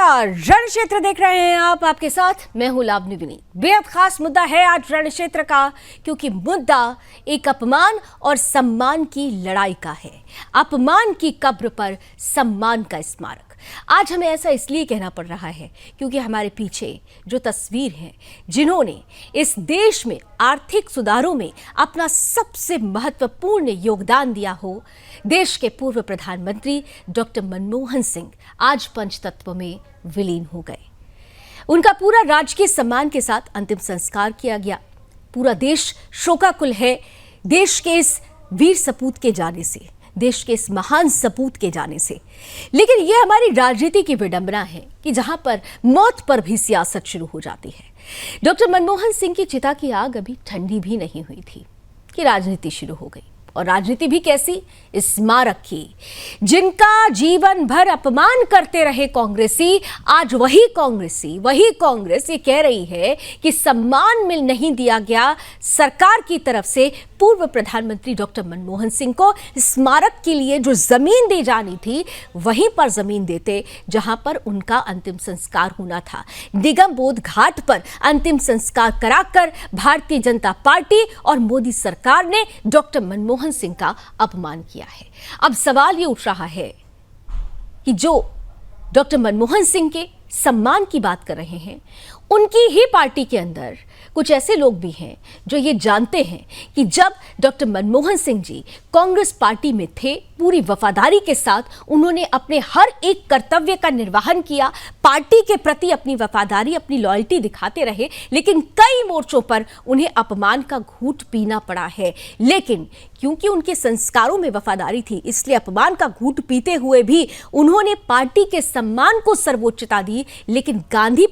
लगातार रण क्षेत्र देख रहे हैं आप, आपके साथ मैं हूं लावनी विनीत। बेहद खास मुद्दा है आज रण क्षेत्र का, क्योंकि मुद्दा एक अपमान और सम्मान की लड़ाई का है। अपमान की कब्र पर सम्मान का स्मारक। आज हमें ऐसा इसलिए कहना पड़ रहा है क्योंकि हमारे पीछे जो तस्वीर है, जिन्होंने इस देश में आर्थिक सुधारों में अपना सबसे महत्वपूर्ण योगदान दिया हो, देश के पूर्व प्रधानमंत्री डॉक्टर मनमोहन सिंह आज पंचतत्व में विलीन हो गए। उनका पूरा राजकीय सम्मान के साथ अंतिम संस्कार किया गया। पूरा देश शोकाकुल है देश के इस वीर सपूत के जाने से, देश के इस महान सपूत के जाने से। लेकिन यह हमारी राजनीति की विडंबना है कि जहां पर मौत पर भी सियासत शुरू हो जाती है। डॉक्टर मनमोहन सिंह की चिता की आग अभी ठंडी भी नहीं हुई थी कि राजनीति शुरू हो गई। और राजनीति भी कैसी? स्मारक की। जिनका जीवन भर अपमान करते रहे कांग्रेसी, आज वही कांग्रेस ये कह रही है कि सम्मान मिल नहीं दिया गया सरकार की तरफ से पूर्व प्रधानमंत्री डॉक्टर मनमोहन सिंह को। स्मारक के लिए जो जमीन दी जानी थी वहीं पर जमीन देते जहां पर उनका अंतिम संस्कार होना था। निगम बोध घाट पर अंतिम संस्कार कराकर भारतीय जनता पार्टी और मोदी सरकार ने डॉक्टर मनमोहन सिंह का अपमान किया है। अब सवाल ये उठ रहा है कि जो डॉक्टर मनमोहन सिंह के सम्मान की बात कर रहे हैं, उनकी ही पार्टी के अंदर कुछ ऐसे लोग भी हैं जो ये जानते हैं कि जब डॉक्टर मनमोहन सिंह जी कांग्रेस पार्टी में थे, पूरी वफादारी के साथ उन्होंने अपने हर एक कर्तव्य का निर्वहन किया, पार्टी के प्रति अपनी वफादारी, अपनी लॉयल्टी दिखाते रहे। लेकिन कई मोर्चों पर उन्हें अपमान का घूंट पीना पड़ा है। लेकिन क्योंकि उनके संस्कारों में वफादारी थी, इसलिए अपमान का घूंट पीते हुए भी उन्होंने पार्टी के सम्मान को सर्वोच्चता दी। लेकिन गांधी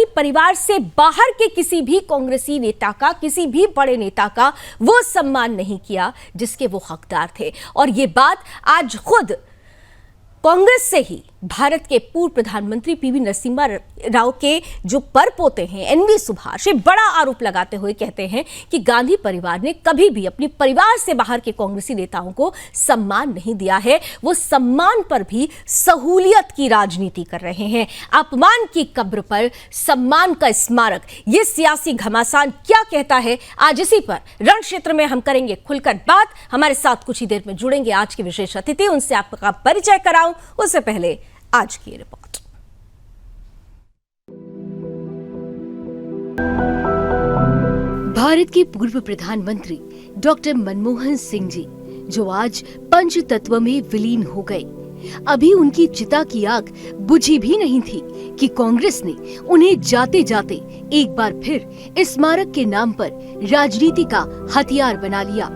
परिवार से बाहर के किसी भी कांग्रेसी नेता का, किसी भी बड़े नेता का वो सम्मान नहीं किया जिसके वो हकदार थे। और ये बात आज खुद कांग्रेस से ही भारत के पूर्व प्रधानमंत्री पीवी नरसिम्हा राव के जो परपोते हैं एनवी सुभाष, बड़ा आरोप लगाते हुए कहते हैं कि गांधी परिवार ने कभी भी अपने परिवार से बाहर के कांग्रेसी नेताओं को सम्मान नहीं दिया है। वो सम्मान पर भी सहूलियत की राजनीति कर रहे हैं। अपमान की कब्र पर सम्मान का स्मारक, ये सियासी घमासान क्या कहता है? आज इसी पर रण क्षेत्र में हम करेंगे खुलकर बात। हमारे साथ कुछ ही देर में जुड़ेंगे आज के विशेष अतिथि, उनसे आपका परिचय कराऊं उससे पहले आज की रिपोर्ट। भारत के पूर्व प्रधानमंत्री डॉक्टर मनमोहन सिंह जी जो आज पंचतत्व में विलीन हो गए, अभी उनकी चिता की आग बुझी भी नहीं थी कि कांग्रेस ने उन्हें जाते जाते एक बार फिर स्मारक के नाम पर राजनीति का हथियार बना लिया।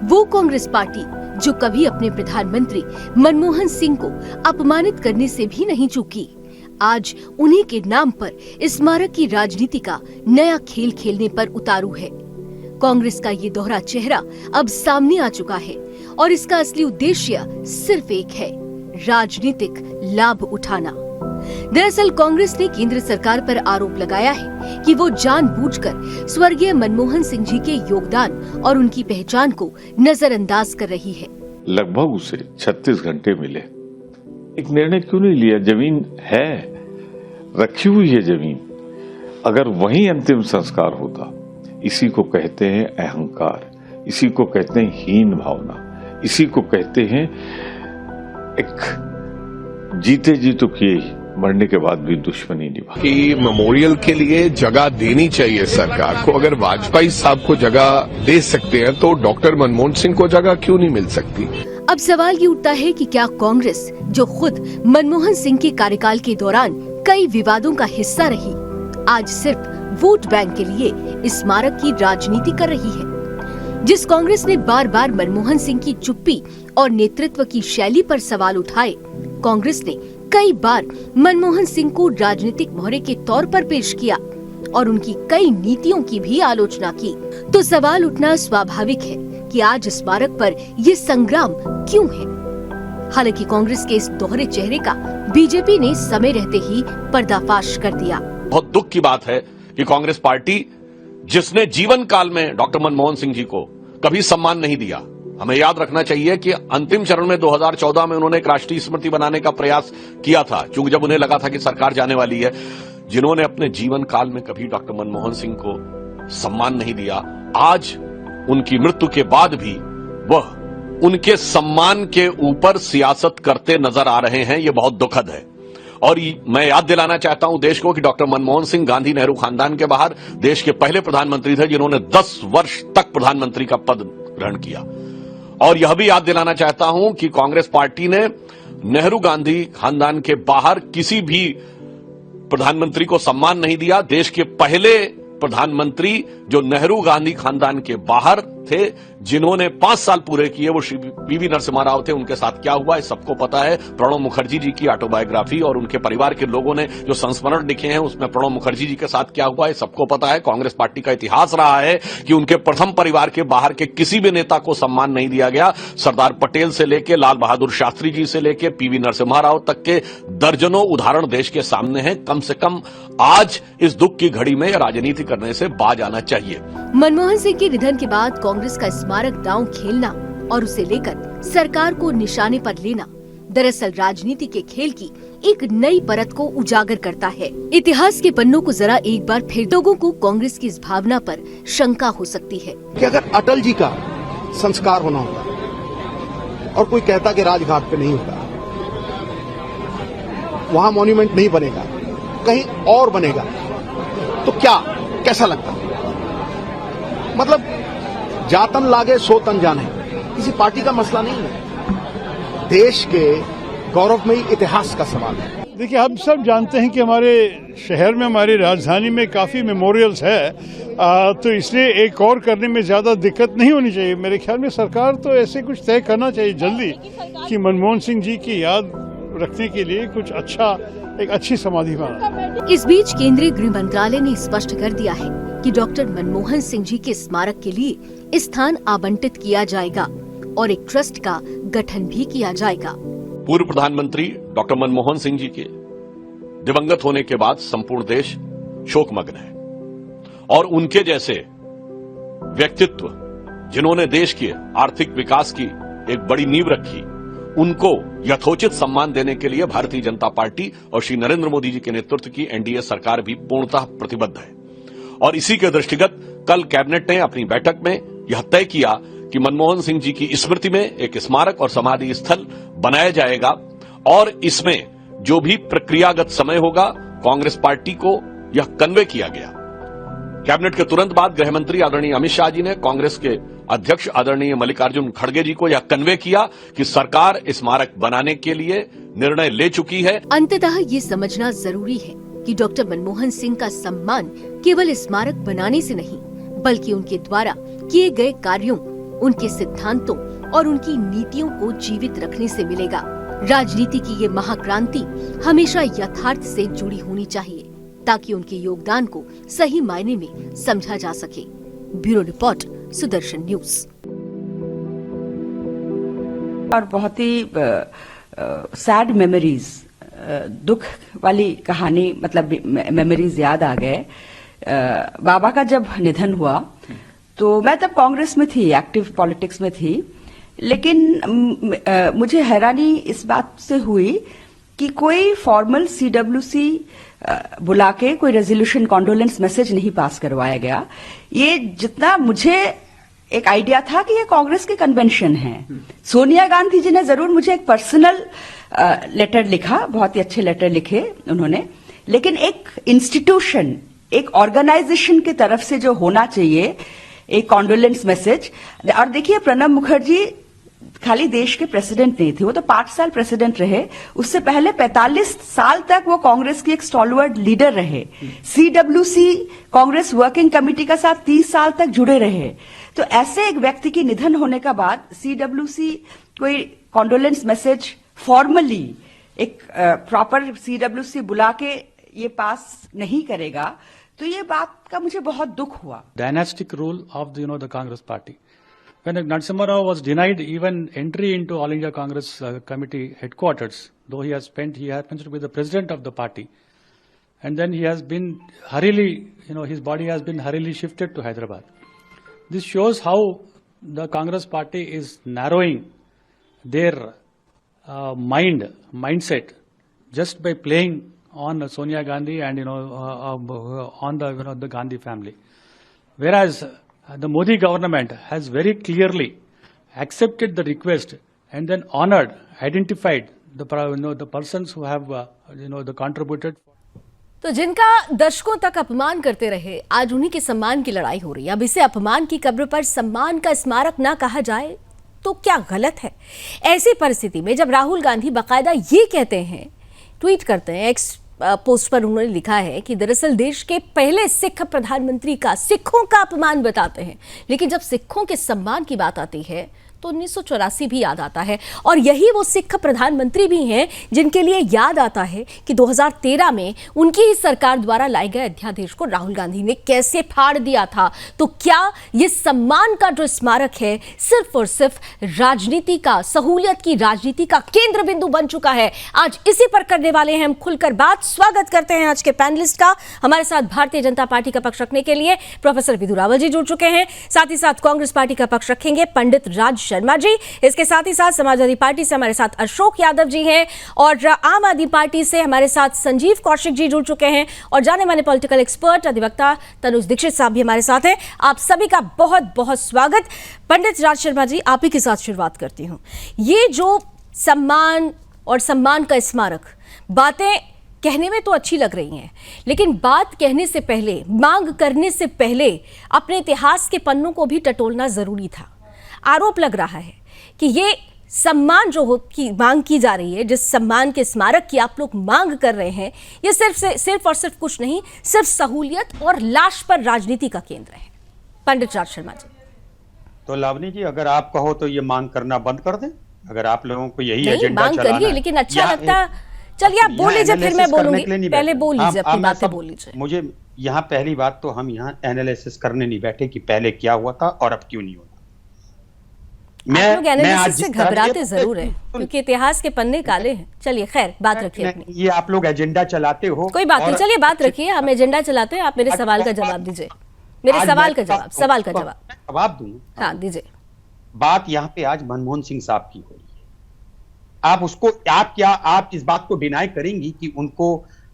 वो कांग्रेस पार्टी जो कभी अपने प्रधानमंत्री मनमोहन सिंह को अपमानित करने से भी नहीं चूकी, आज उन्हीं के नाम पर स्मारक की राजनीति का नया खेल खेलने पर उतारू है। कांग्रेस का ये दोहरा चेहरा अब सामने आ चुका है और इसका असली उद्देश्य सिर्फ एक है, राजनीतिक लाभ उठाना। दरअसल कांग्रेस ने केंद्र सरकार पर आरोप लगाया है कि वो जानबूझकर स्वर्गीय मनमोहन सिंह जी के योगदान और उनकी पहचान को नजरअंदाज कर रही है। लगभग उसे 36 घंटे मिले, एक निर्णय क्यों नहीं लिया? जमीन है, रखी हुई है जमीन, अगर वहीं अंतिम संस्कार होता। इसी को कहते हैं अहंकार, इसी को कहते हैं हीन भावना, इसी को कहते हैं एक जीते जी तो किए, मरने के बाद भी दुश्मनी निभा। कि मेमोरियल के लिए जगह देनी चाहिए सरकार को। अगर वाजपेयी साहब को जगह दे सकते हैं तो डॉक्टर मनमोहन सिंह को जगह क्यों नहीं मिल सकती? अब सवाल ये उठता है कि क्या कांग्रेस, जो खुद मनमोहन सिंह के कार्यकाल के दौरान कई विवादों का हिस्सा रही, आज सिर्फ वोट बैंक के लिए स्मारक की राजनीति कर रही है? जिस कांग्रेस ने बार बार मनमोहन सिंह की चुप्पी और नेतृत्व की शैली पर सवाल उठाए, कांग्रेस ने कई बार मनमोहन सिंह को राजनीतिक मोहरे के तौर पर पेश किया और उनकी कई नीतियों की भी आलोचना की। तो सवाल उठना स्वाभाविक है कि आज स्मारक पर ये संग्राम क्यों है? हालांकि कांग्रेस के इस दोहरे चेहरे का बीजेपी ने समय रहते ही पर्दाफाश कर दिया। बहुत दुख की बात है कि कांग्रेस पार्टी, जिसने जीवन काल में डॉक्टर मनमोहन सिंह जी को कभी सम्मान नहीं दिया, हमें याद रखना चाहिए कि अंतिम चरण में 2014 में उन्होंने एक राष्ट्रीय स्मृति बनाने का प्रयास किया था, क्योंकि जब उन्हें लगा था कि सरकार जाने वाली है। जिन्होंने अपने जीवन काल में कभी डॉक्टर मनमोहन सिंह को सम्मान नहीं दिया, आज उनकी मृत्यु के बाद भी वह उनके सम्मान के ऊपर सियासत करते नजर आ रहे हैं। यह बहुत दुखद है। और मैं याद दिलाना चाहता हूं देश को कि डॉक्टर मनमोहन सिंह गांधी नेहरू खानदान के बाहर देश के पहले प्रधानमंत्री थे जिन्होंने 10 वर्ष तक प्रधानमंत्री का पद ग्रहण किया। और यह भी याद दिलाना चाहता हूं कि कांग्रेस पार्टी ने नेहरू गांधी खानदान के बाहर किसी भी प्रधानमंत्री को सम्मान नहीं दिया। देश के पहले प्रधानमंत्री जो नेहरू गांधी खानदान के बाहर थे, जिन्होंने 5 साल पूरे किए, वो श्री पीवी नरसिम्हा राव थे। उनके साथ क्या हुआ है सबको पता है। प्रणब मुखर्जी जी की ऑटोबायोग्राफी और उनके परिवार के लोगों ने जो संस्मरण लिखे हैं उसमें प्रणब मुखर्जी जी के साथ क्या हुआ है सबको पता है। कांग्रेस पार्टी का इतिहास रहा है कि उनके प्रथम परिवार के बाहर के किसी भी नेता को सम्मान नहीं दिया गया। सरदार पटेल से लेकर लाल बहादुर शास्त्री जी से लेकर पीवी नरसिम्हा राव तक के दर्जनों उदाहरण देश के सामने हैं। कम से कम आज इस दुख की घड़ी में राजनीति करने से बाज आना चाहिए। मनमोहन सिंह के निधन के बाद कांग्रेस का स्मारक दांव खेलना और उसे लेकर सरकार को निशाने पर लेना दरअसल राजनीति के खेल की एक नई परत को उजागर करता है। इतिहास के पन्नों को जरा एक बार फिर लोगों को कांग्रेस की इस भावना पर शंका हो सकती है कि अगर अटल जी का संस्कार होना होगा और कोई कहता कि राजघाट पे नहीं होगा, वहां मॉन्यूमेंट नहीं बनेगा, कहीं और बनेगा, तो कैसा लगता? मतलब जातन लागे सो तन जाने, किसी पार्टी का मसला नहीं है, देश के गौरवमयी इतिहास का सवाल है। देखिए, हम सब जानते हैं कि हमारे शहर में, हमारी राजधानी में काफ़ी मेमोरियल्स है, तो इसलिए एक और करने में ज़्यादा दिक्कत नहीं होनी चाहिए। मेरे ख्याल में सरकार तो ऐसे कुछ तय करना चाहिए जल्दी कि मनमोहन सिंह जी की याद रखने के लिए कुछ अच्छा, एक अच्छी समाधि बना। इस बीच केंद्रीय गृह मंत्रालय ने स्पष्ट कर दिया है कि डॉक्टर मनमोहन सिंह जी के स्मारक के लिए स्थान आवंटित किया जाएगा और एक ट्रस्ट का गठन भी किया जाएगा। पूर्व प्रधानमंत्री डॉक्टर मनमोहन सिंह जी के दिवंगत होने के बाद संपूर्ण देश शोकमग्न है और उनके जैसे व्यक्तित्व जिन्होंने देश के आर्थिक विकास की एक बड़ी नींव रखी, उनको यथोचित सम्मान देने के लिए भारतीय जनता पार्टी और श्री नरेंद्र मोदी जी के नेतृत्व की एनडीए सरकार भी पूर्णतः प्रतिबद्ध है। और इसी के दृष्टिगत कल कैबिनेट ने अपनी बैठक में यह तय किया कि मनमोहन सिंह जी की स्मृति में एक स्मारक और समाधि स्थल बनाया जाएगा और इसमें जो भी प्रक्रियागत समय होगा कांग्रेस पार्टी को यह कन्वे किया गया। कैबिनेट के तुरंत बाद गृह मंत्री आदरणीय अमित शाह जी ने कांग्रेस के अध्यक्ष आदरणीय मल्लिकार्जुन खड़गे जी को यह कन्वे किया कि सरकार स्मारक बनाने के लिए निर्णय ले चुकी है। अंततः ये समझना जरूरी है कि डॉक्टर मनमोहन सिंह का सम्मान केवल स्मारक बनाने से नहीं, बल्कि उनके द्वारा किए गए कार्यों, उनके सिद्धांतों और उनकी नीतियों को जीवित रखने से मिलेगा। राजनीति की ये महाक्रांति हमेशा यथार्थ से जुड़ी होनी चाहिए ताकि उनके योगदान को सही मायने में समझा जा सके। Bureau report, Sudarshan news. और बहुत ही सैड मेमोरीज, दुख वाली कहानी, मतलब मेमोरीज याद आ गए। बाबा का जब निधन हुआ तो मैं तब कांग्रेस में थी, एक्टिव पॉलिटिक्स में थी, लेकिन मुझे हैरानी इस बात से हुई कि कोई फॉर्मल सीडब्ल्यूसी बुला के कोई रेजोल्यूशन, कॉन्डोलेंस मैसेज नहीं पास करवाया गया। ये जितना मुझे एक आइडिया था कि ये कांग्रेस के कन्वेंशन है। सोनिया गांधी जी ने जरूर मुझे एक पर्सनल लेटर लिखा, बहुत ही अच्छे लेटर लिखे उन्होंने, लेकिन एक इंस्टीट्यूशन, एक ऑर्गेनाइजेशन की तरफ से जो होना चाहिए एक कॉन्डोलेंस मैसेज। और देखिए, प्रणब मुखर्जी खाली देश के प्रेसिडेंट नहीं थे, वो तो 5 साल प्रेसिडेंट रहे। उससे पहले 45 साल तक वो कांग्रेस की एक स्टॉलवर्ड लीडर रहे। सीडब्ल्यूसी कांग्रेस वर्किंग कमेटी का साथ 30 साल तक जुड़े रहे। तो ऐसे एक व्यक्ति की निधन होने का बाद सीडब्ल्यूसी कोई कॉन्डोलेंस मैसेज फॉर्मली एक प्रॉपर सीडब्ल्यूसी बुला के ये पास नहीं करेगा, तो ये बात का मुझे बहुत दुख हुआ। Dynastic rule of the Congress party. When Narasimha Rao was denied even entry into All India Congress Committee headquarters, though he happens to be the president of the party, and then he has been hurriedly, his body has been hurriedly shifted to Hyderabad. This shows how the Congress party is narrowing their mindset just by playing on Sonia Gandhi and on the Gandhi family, whereas the Modi government has very clearly accepted the request and then honored, identified the persons who have the contributed. तो जिनका दशकों तक अपमान करते रहे, आज उन्हीं के सम्मान की लड़ाई हो रही है। अब इसे अपमान की कब्र पर सम्मान का स्मारक ना कहा जाए तो क्या गलत है? ऐसी परिस्थिति में जब राहुल गांधी बाकायदा ये कहते हैं, ट्वीट करते हैं, एक्स पोस्ट पर उन्होंने लिखा है कि दरअसल देश के पहले सिख प्रधानमंत्री का सिखों का अपमान बताते हैं, लेकिन जब सिखों के सम्मान की बात आती है तो 1984 भी याद आता है। और यही वो सिख प्रधानमंत्री भी हैं जिनके लिए याद आता है कि 2013 में उनकी ही सरकार द्वारा लाए गए अध्यादेश को राहुल गांधी ने कैसे फाड़ दिया था। तो क्या ये सम्मान का जो स्मारक है सिर्फ और सिर्फ राजनीति का, सहूलियत की राजनीति का केंद्र बिंदु बन चुका है? आज इसी पर करने वाले हैं हम खुलकर बात। स्वागत करते हैं आज के पैनलिस्ट का। हमारे साथ भारतीय जनता पार्टी का पक्ष रखने के लिए प्रोफेसर विधु रावल जी जुड़ चुके हैं, साथ ही साथ कांग्रेस पार्टी का पक्ष रखेंगे पंडित राज शर्मा जी, इसके साथ ही साथ समाजवादी पार्टी से हमारे साथ अशोक यादव जी हैं, और आम आदमी पार्टी से हमारे साथ संजीव कौशिक जी जुड़ चुके हैं, और जाने माने पॉलिटिकल एक्सपर्ट अधिवक्ता तनुज दीक्षित साहब भी हमारे साथ हैं। आप सभी का बहुत बहुत स्वागत। पंडित राज शर्मा जी, आप ही के साथ शुरुआत करती हूं। ये जो सम्मान और सम्मान का स्मारक, बातें कहने में तो अच्छी लग रही हैं, लेकिन बात कहने से पहले, मांग करने से पहले अपने इतिहास के पन्नों को भी टटोलना जरूरी था। आरोप लग रहा है कि ये सम्मान जो की मांग की जा रही है, जिस सम्मान के स्मारक की आप लोग मांग कर रहे हैं, ये सिर्फ और सिर्फ कुछ नहीं, सिर्फ सहूलियत और लाश पर राजनीति का केंद्र है। पंडित राज शर्मा जी। तो लावनी जी, अगर आप कहो तो ये मांग करना बंद कर दें। अगर आप लोगों को यही नहीं, एजेंडा मांग चलाना करिए, लेकिन अच्छा लगता, चलिए आप बोल लीजिए, फिर मैं बोलूंगी। पहले बोल लीजिए, अपनी बातें बोल लीजिए। मुझे यहाँ पहली बात तो हम यहाँ एनालिसिस करने नहीं बैठे कि पहले क्या हुआ था और अब क्यों नहीं हुआ। आप लोग एनालिसिस से घबराते जरूर हैं, क्योंकि इतिहास के पन्ने काले हैं। चलिए खैर, बात रखिए अपनी। ये आप लोग एजेंडा चलाते हो, कोई बात नहीं, चलिए बात रखिए। हम एजेंडा चलाते हैं, आप मेरे सवाल का जवाब दीजिए। मेरे सवाल का जवाब दूं। हाँ, दीजिए। बात यहाँ पे आज मनमोहन सिंह साहब की हो रही है। आप इस बात को डिनाई करेंगी कि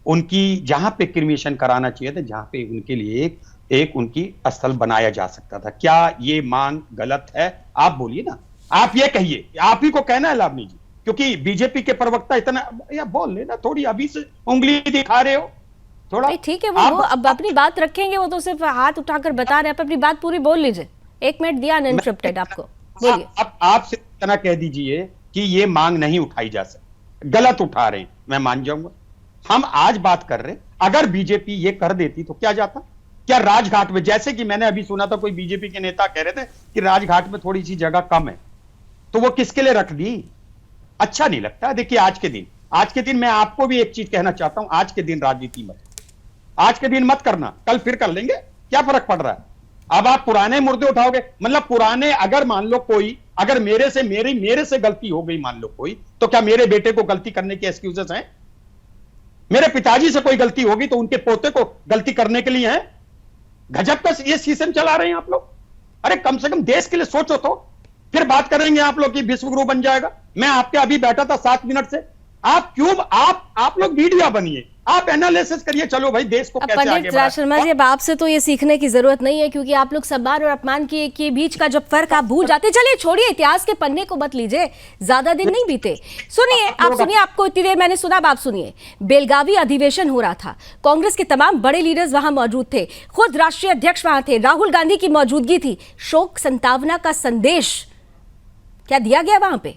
उनकी जहां पे क्रिमेशन कराना चाहिए था, जहां पे उनके लिए एक उनकी स्थल बनाया जा सकता था, क्या ये मांग गलत है? आप बोलिए ना, आप ये कहिए, आप ही को कहना है लावनी जी, क्योंकि बीजेपी के प्रवक्ता इतना या बोल लेना, थोड़ी अभी से उंगली दिखा रहे हो थोड़ा। ठीक है, वो अब अपनी बात रखेंगे, वो तो सिर्फ हाथ उठाकर बता रहे हैं। अपनी बात पूरी बोल लीजिए, 1 मिनट दिया अनइंटरप्टेड आपको, बोलिए। अब आपसे इतना कह दीजिए कि ये मांग नहीं उठाई जा सकती, गलत उठा रहे हैं, मैं मान जाऊंगा। हम आज बात कर रहे हैं, अगर बीजेपी ये कर देती तो क्या जाता? क्या राजघाट में, जैसे कि मैंने अभी सुना था कोई बीजेपी के नेता कह रहे थे कि राजघाट में थोड़ी सी जगह कम है, तो वो किसके लिए रख दी? अच्छा नहीं लगता। देखिए, आज के दिन मैं आपको भी एक चीज कहना चाहता हूं, आज के दिन राजनीति मत, आज के दिन मत करना, कल फिर कर लेंगे, क्या फर्क पड़ रहा है? अब आप पुराने मुर्दे उठाओगे, मतलब पुराने, अगर मान लो कोई, अगर मेरे से गलती हो गई मान लो कोई, तो क्या मेरे बेटे को गलती करने के एक्सक्यूजेस हैं? मेरे पिताजी से कोई गलती होगी तो उनके पोते को गलती करने के लिए है? गजब का ये सिस्टम चला रहे हैं आप लोग। अरे कम से कम देश के लिए सोचो तो, फिर बात करेंगे आप लोग कि विश्वगुरु बन जाएगा। मैं आपके अभी बैठा था 7 मिनट से, आप लोग मीडिया बनिए, आप एनालिसिस करिए, चलो भाई देश को कैसे आगे पंडित राज शर्मा जी, अब आपसे तो ये सीखने की जरूरत नहीं है, क्योंकि आप लोग सम्मान और अपमान के बीच का जब फर्क आप भूल जाते। चलिए छोड़िए, इतिहास के पन्ने को मत लीजिए, ज्यादा दिन नहीं बीते। सुनिए, आप सुनिए, आपको इतनी देर मैंने सुना, अब आप सुनिए। बेलगावी अधिवेशन हो रहा था, कांग्रेस के तमाम बड़े लीडर्स वहां मौजूद थे, खुद राष्ट्रीय अध्यक्ष वहां थे, राहुल गांधी की मौजूदगी थी। शोक संतावना का संदेश क्या दिया गया वहां पे?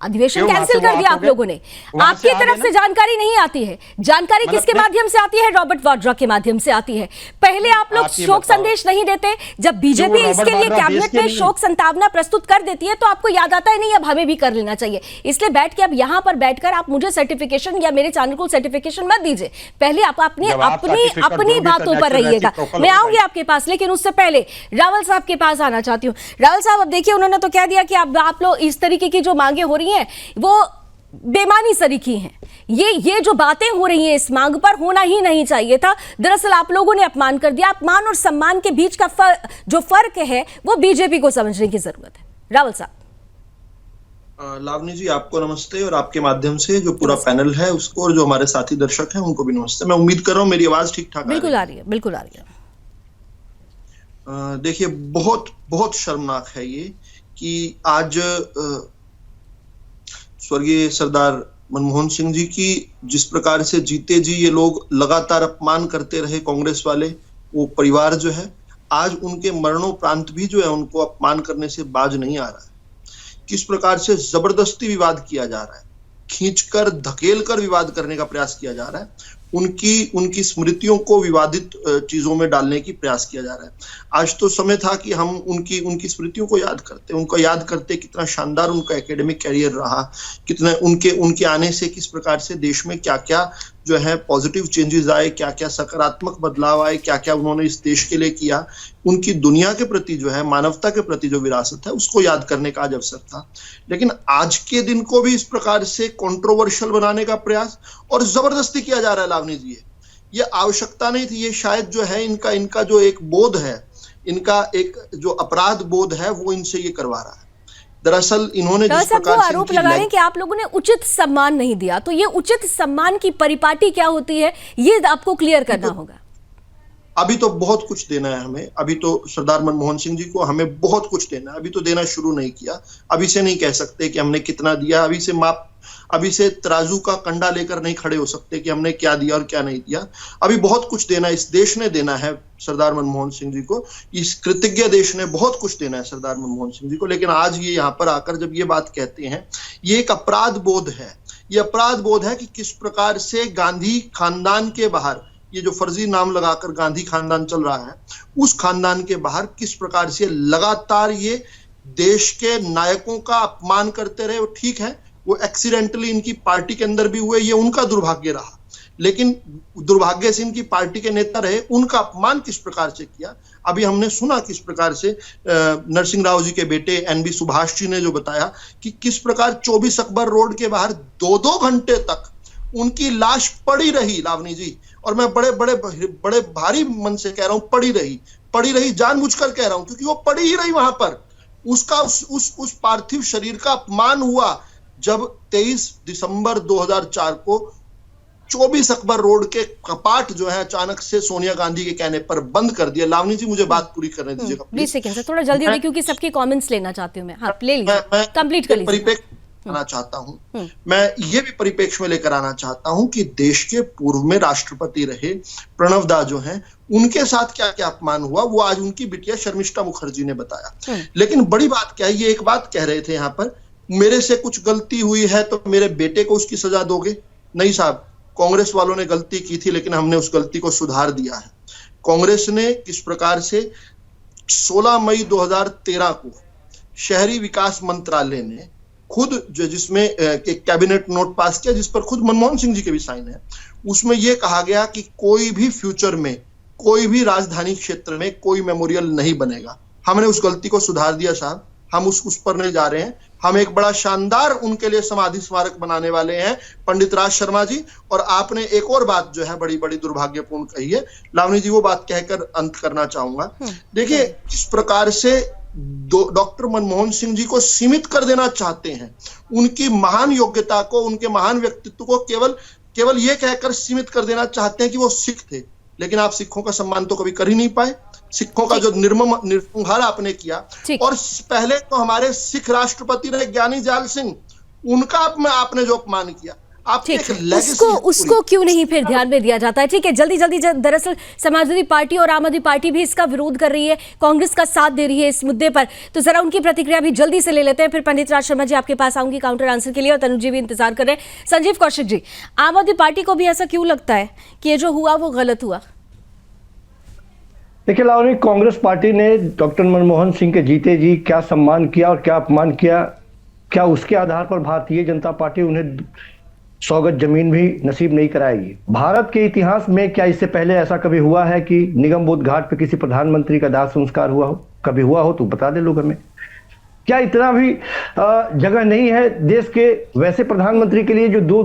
अधिवेशन कैंसिल कर दिया आप लोगों ने। आपकी तरफ से जानकारी नहीं आती है। जानकारी किसके माध्यम से आती है? रॉबर्ट वाड्रा के माध्यम से आती है। पहले आप लोग शोक संदेश नहीं देते, जब बीजेपी इसके लिए कैबिनेट में शोक संतावना प्रस्तुत कर देती है तो आपको याद आता है नहीं, अब हमें भी कर लेना चाहिए। इसलिए बैठ के अब यहां पर बैठकर आप मुझे सर्टिफिकेशन या मेरे चैनल को सर्टिफिकेशन मत दीजिए। पहले आप अपनी बातों पर रहिएगा। मैं आऊंगी आपके पास, लेकिन उससे पहले रावल साहब के पास आना चाहती हूँ। रावल साहब, अब देखिए, उन्होंने तो कह दिया कि अब आप लोग इस तरीके की जो मांगे हो रही हैं वो बेमानी सरीखी हैं। ये जो बातें हो रही हैं इस मांग पर, होना ही नहीं चाहिए था। दरअसल आप लोगों ने अपमान कर दिया। अपमान और सम्मान के बीच का जो फर्क है वो बीजेपी को समझने की जरूरत है। रावल साहब। लावनी जी, आपको नमस्ते, और आपके माध्यम से जो पूरा पैनल है उसको, और जो हमारे साथी दर्शक हैं उनको भी नमस्ते। मैं उम्मीद कर रहा हूँ मेरी आवाज ठीक ठाक बिल्कुल आ रही है, बिल्कुल आ रही है। देखिए, बहुत बहुत शर्मनाक है ये कि आज स्वर्गीय सरदार मनमोहन सिंह जी की जिस प्रकार से जीते जी ये लोग लगातार अपमान करते रहे कांग्रेस वाले, वो परिवार जो है आज उनके मरणोपरांत भी जो है उनको अपमान करने से बाज नहीं आ रहा है। किस प्रकार से जबरदस्ती विवाद किया जा रहा है, खींचकर धकेल कर विवाद करने का प्रयास किया जा रहा है, उनकी स्मृतियों को विवादित चीजों में डालने की प्रयास किया जा रहा है। आज तो समय था कि हम उनकी स्मृतियों को याद करते, उनको याद करते कितना शानदार उनका एकेडमिक कैरियर रहा, कितना उनके आने से किस प्रकार से देश में क्या क्या जो है पॉजिटिव चेंजेस आए, क्या क्या सकारात्मक बदलाव आए, क्या क्या उन्होंने इस देश के लिए किया। उनकी दुनिया के प्रति जो है, मानवता के प्रति जो विरासत है, उसको याद करने का आज अवसर था। लेकिन आज के दिन को भी इस प्रकार से कंट्रोवर्शियल बनाने का प्रयास और जबरदस्ती किया जा रहा है। लावनी जी, ये आवश्यकता नहीं थी। ये शायद जो है इनका जो एक बोध है, इनका एक जो अपराध बोध है, वो इनसे ये करवा रहा है। दरअसल इन्होंने जिस प्रकार से आरोप लगा रहे हैं कि आप लोगों ने उचित सम्मान नहीं दिया, तो ये उचित सम्मान की परिपाटी क्या होती है, ये आपको क्लियर करना होगा। अभी तो बहुत कुछ देना है हमें। अभी तो सरदार मनमोहन सिंह जी को हमें बहुत कुछ देना है। अभी तो देना शुरू नहीं किया। अभी से नहीं कह सकते कि हमने कितना दिया। अभी से तराजू का कंडा लेकर नहीं खड़े हो सकते कि हमने क्या दिया और क्या नहीं दिया। अभी बहुत कुछ देना इस देश ने देना है सरदार मनमोहन सिंह जी को। इस कृतज्ञ देश ने बहुत कुछ देना है सरदार मनमोहन सिंह जी को। लेकिन आज ये यहाँ पर आकर जब ये बात कहते हैं, ये एक अपराध बोध है। ये अपराध बोध है कि किस प्रकार से गांधी खानदान के बाहर, ये जो फर्जी नाम लगाकर गांधी खानदान चल रहा है, उस खानदान के बाहर किस प्रकार से लगातार ये देश के नायकों का अपमान करते रहे। वो ठीक है, वो एक्सीडेंटली इनकी पार्टी के अंदर भी हुए, ये उनका दुर्भाग्य रहा। लेकिन दुर्भाग्य से इनकी पार्टी के नेता रहे, उनका अपमान किस प्रकार से किया। अभी हमने सुना किस प्रकार से नरसिंह राव जी के बेटे एनबी सुभाष जी ने जो बताया कि किस प्रकार 24 अकबर रोड के बाहर 2-2 घंटे तक उनकी लाश पड़ी रही। लावनी जी, और मैं बड़े भारी मन से कह रहा हूं, पड़ी रही, जानबूझकर कह रहा हूं, क्योंकि वो पड़ी ही रही वहां पर। उसका उस पार्थिव शरीर का अपमान हुआ जब 23 दिसंबर 2004 को 24 अकबर रोड के कपाट जो है अचानक से सोनिया गांधी के कहने पर बंद कर दिया। लावनी जी, मुझे बात पूरी करने दीजिएगा 20 सेकंड से, थोड़ा जल्दी होगी क्योंकि सबके कमेंट्स लेना चाहती हूं मैं। हाँ, ले लीजिए, कंप्लीट कर लीजिए। आना चाहता हूं मैं, ये भी परिप्रेक्ष्य में लेकर आना चाहता हूं कि देश के पूर्व में राष्ट्रपति रहे प्रणव दा जो हैं, उनके साथ क्या क्या अपमान हुआ, वो आज उनकी बिटिया शर्मिष्ठा मुखर्जी ने बताया। लेकिन बड़ी बात क्या है, ये एक बात कह रहे थे यहाँ पर, मेरे से कुछ गलती हुई है तो मेरे बेटे को उसकी सजा दोगे। नहीं साहब, कांग्रेस वालों ने गलती की थी, लेकिन हमने उस गलती को सुधार दिया है। कांग्रेस ने किस प्रकार से 16 मई 2013 को शहरी विकास मंत्रालय ने खुद जिसमें एक कैबिनेट नोट पास किया, जिस पर खुद मनमोहन सिंह जी के भी साइन है, उसमें यह कहा गया कि कोई भी फ्यूचर में कोई भी राजधानी क्षेत्र में कोई मेमोरियल नहीं बनेगा। हमने उस गलती को सुधार दिया साहब, हम उस पर नहीं जा रहे हैं। हम एक बड़ा शानदार उनके लिए समाधि स्मारक बनाने वाले हैं, पंडित राज शर्मा जी। और आपने एक और बात जो है बड़ी बड़ी दुर्भाग्यपूर्ण कही है। लावनी जी, वो बात कहकर अंत करना चाहूंगा। देखिए, किस प्रकार से डॉक्टर मनमोहन सिंह जी को सीमित कर देना चाहते हैं, उनकी महान योग्यता को, उनके महान व्यक्तित्व को केवल ये कहकर सीमित कर देना चाहते हैं कि वो सिख थे। लेकिन आप सिखों का सम्मान तो कभी कर ही नहीं पाए। सिखों का जो निर्मंहार आपने किया, और पहले तो हमारे सिख राष्ट्रपति रहे ज्ञानी जाल सिंह, उनका आपने जो अपमान किया, उसको क्यों नहीं फिर ध्यान में दिया जाता है। ठीक है, जल्दी दरअसल समाजवादी पार्टी और आम आदमी पार्टी भी इसका विरोध कर रही है, कांग्रेस का साथ दे रही है इस मुद्दे पर, तो जरा उनकी प्रतिक्रिया भी जल्दी से ले लेते हैं। फिर पंडित राज शर्मा जी आपके पास आऊंगी काउंटर आंसर के लिए, और तनु जी भी इंतजार कर रहे हैं। संजीव कौशिक जी, आम आदमी पार्टी को भी ऐसा क्यों लगता है कि ये जो हुआ वो गलत हुआ? देखिए लावनी, कांग्रेस पार्टी ने डॉक्टर मनमोहन सिंह के जीते जी क्या सम्मान किया और क्या अपमान किया, क्या उसके आधार पर भारतीय जनता पार्टी उन्हें 100 गज जमीन भी नसीब नहीं कराएगी? भारत के इतिहास में क्या इससे पहले ऐसा कभी हुआ है कि निगम बोध घाट पे किसी प्रधानमंत्री का दाह संस्कार हुआ हो? कभी हुआ हो तो बता दे लोग हमें। क्या इतना भी जगह नहीं है देश के वैसे प्रधानमंत्री के लिए जो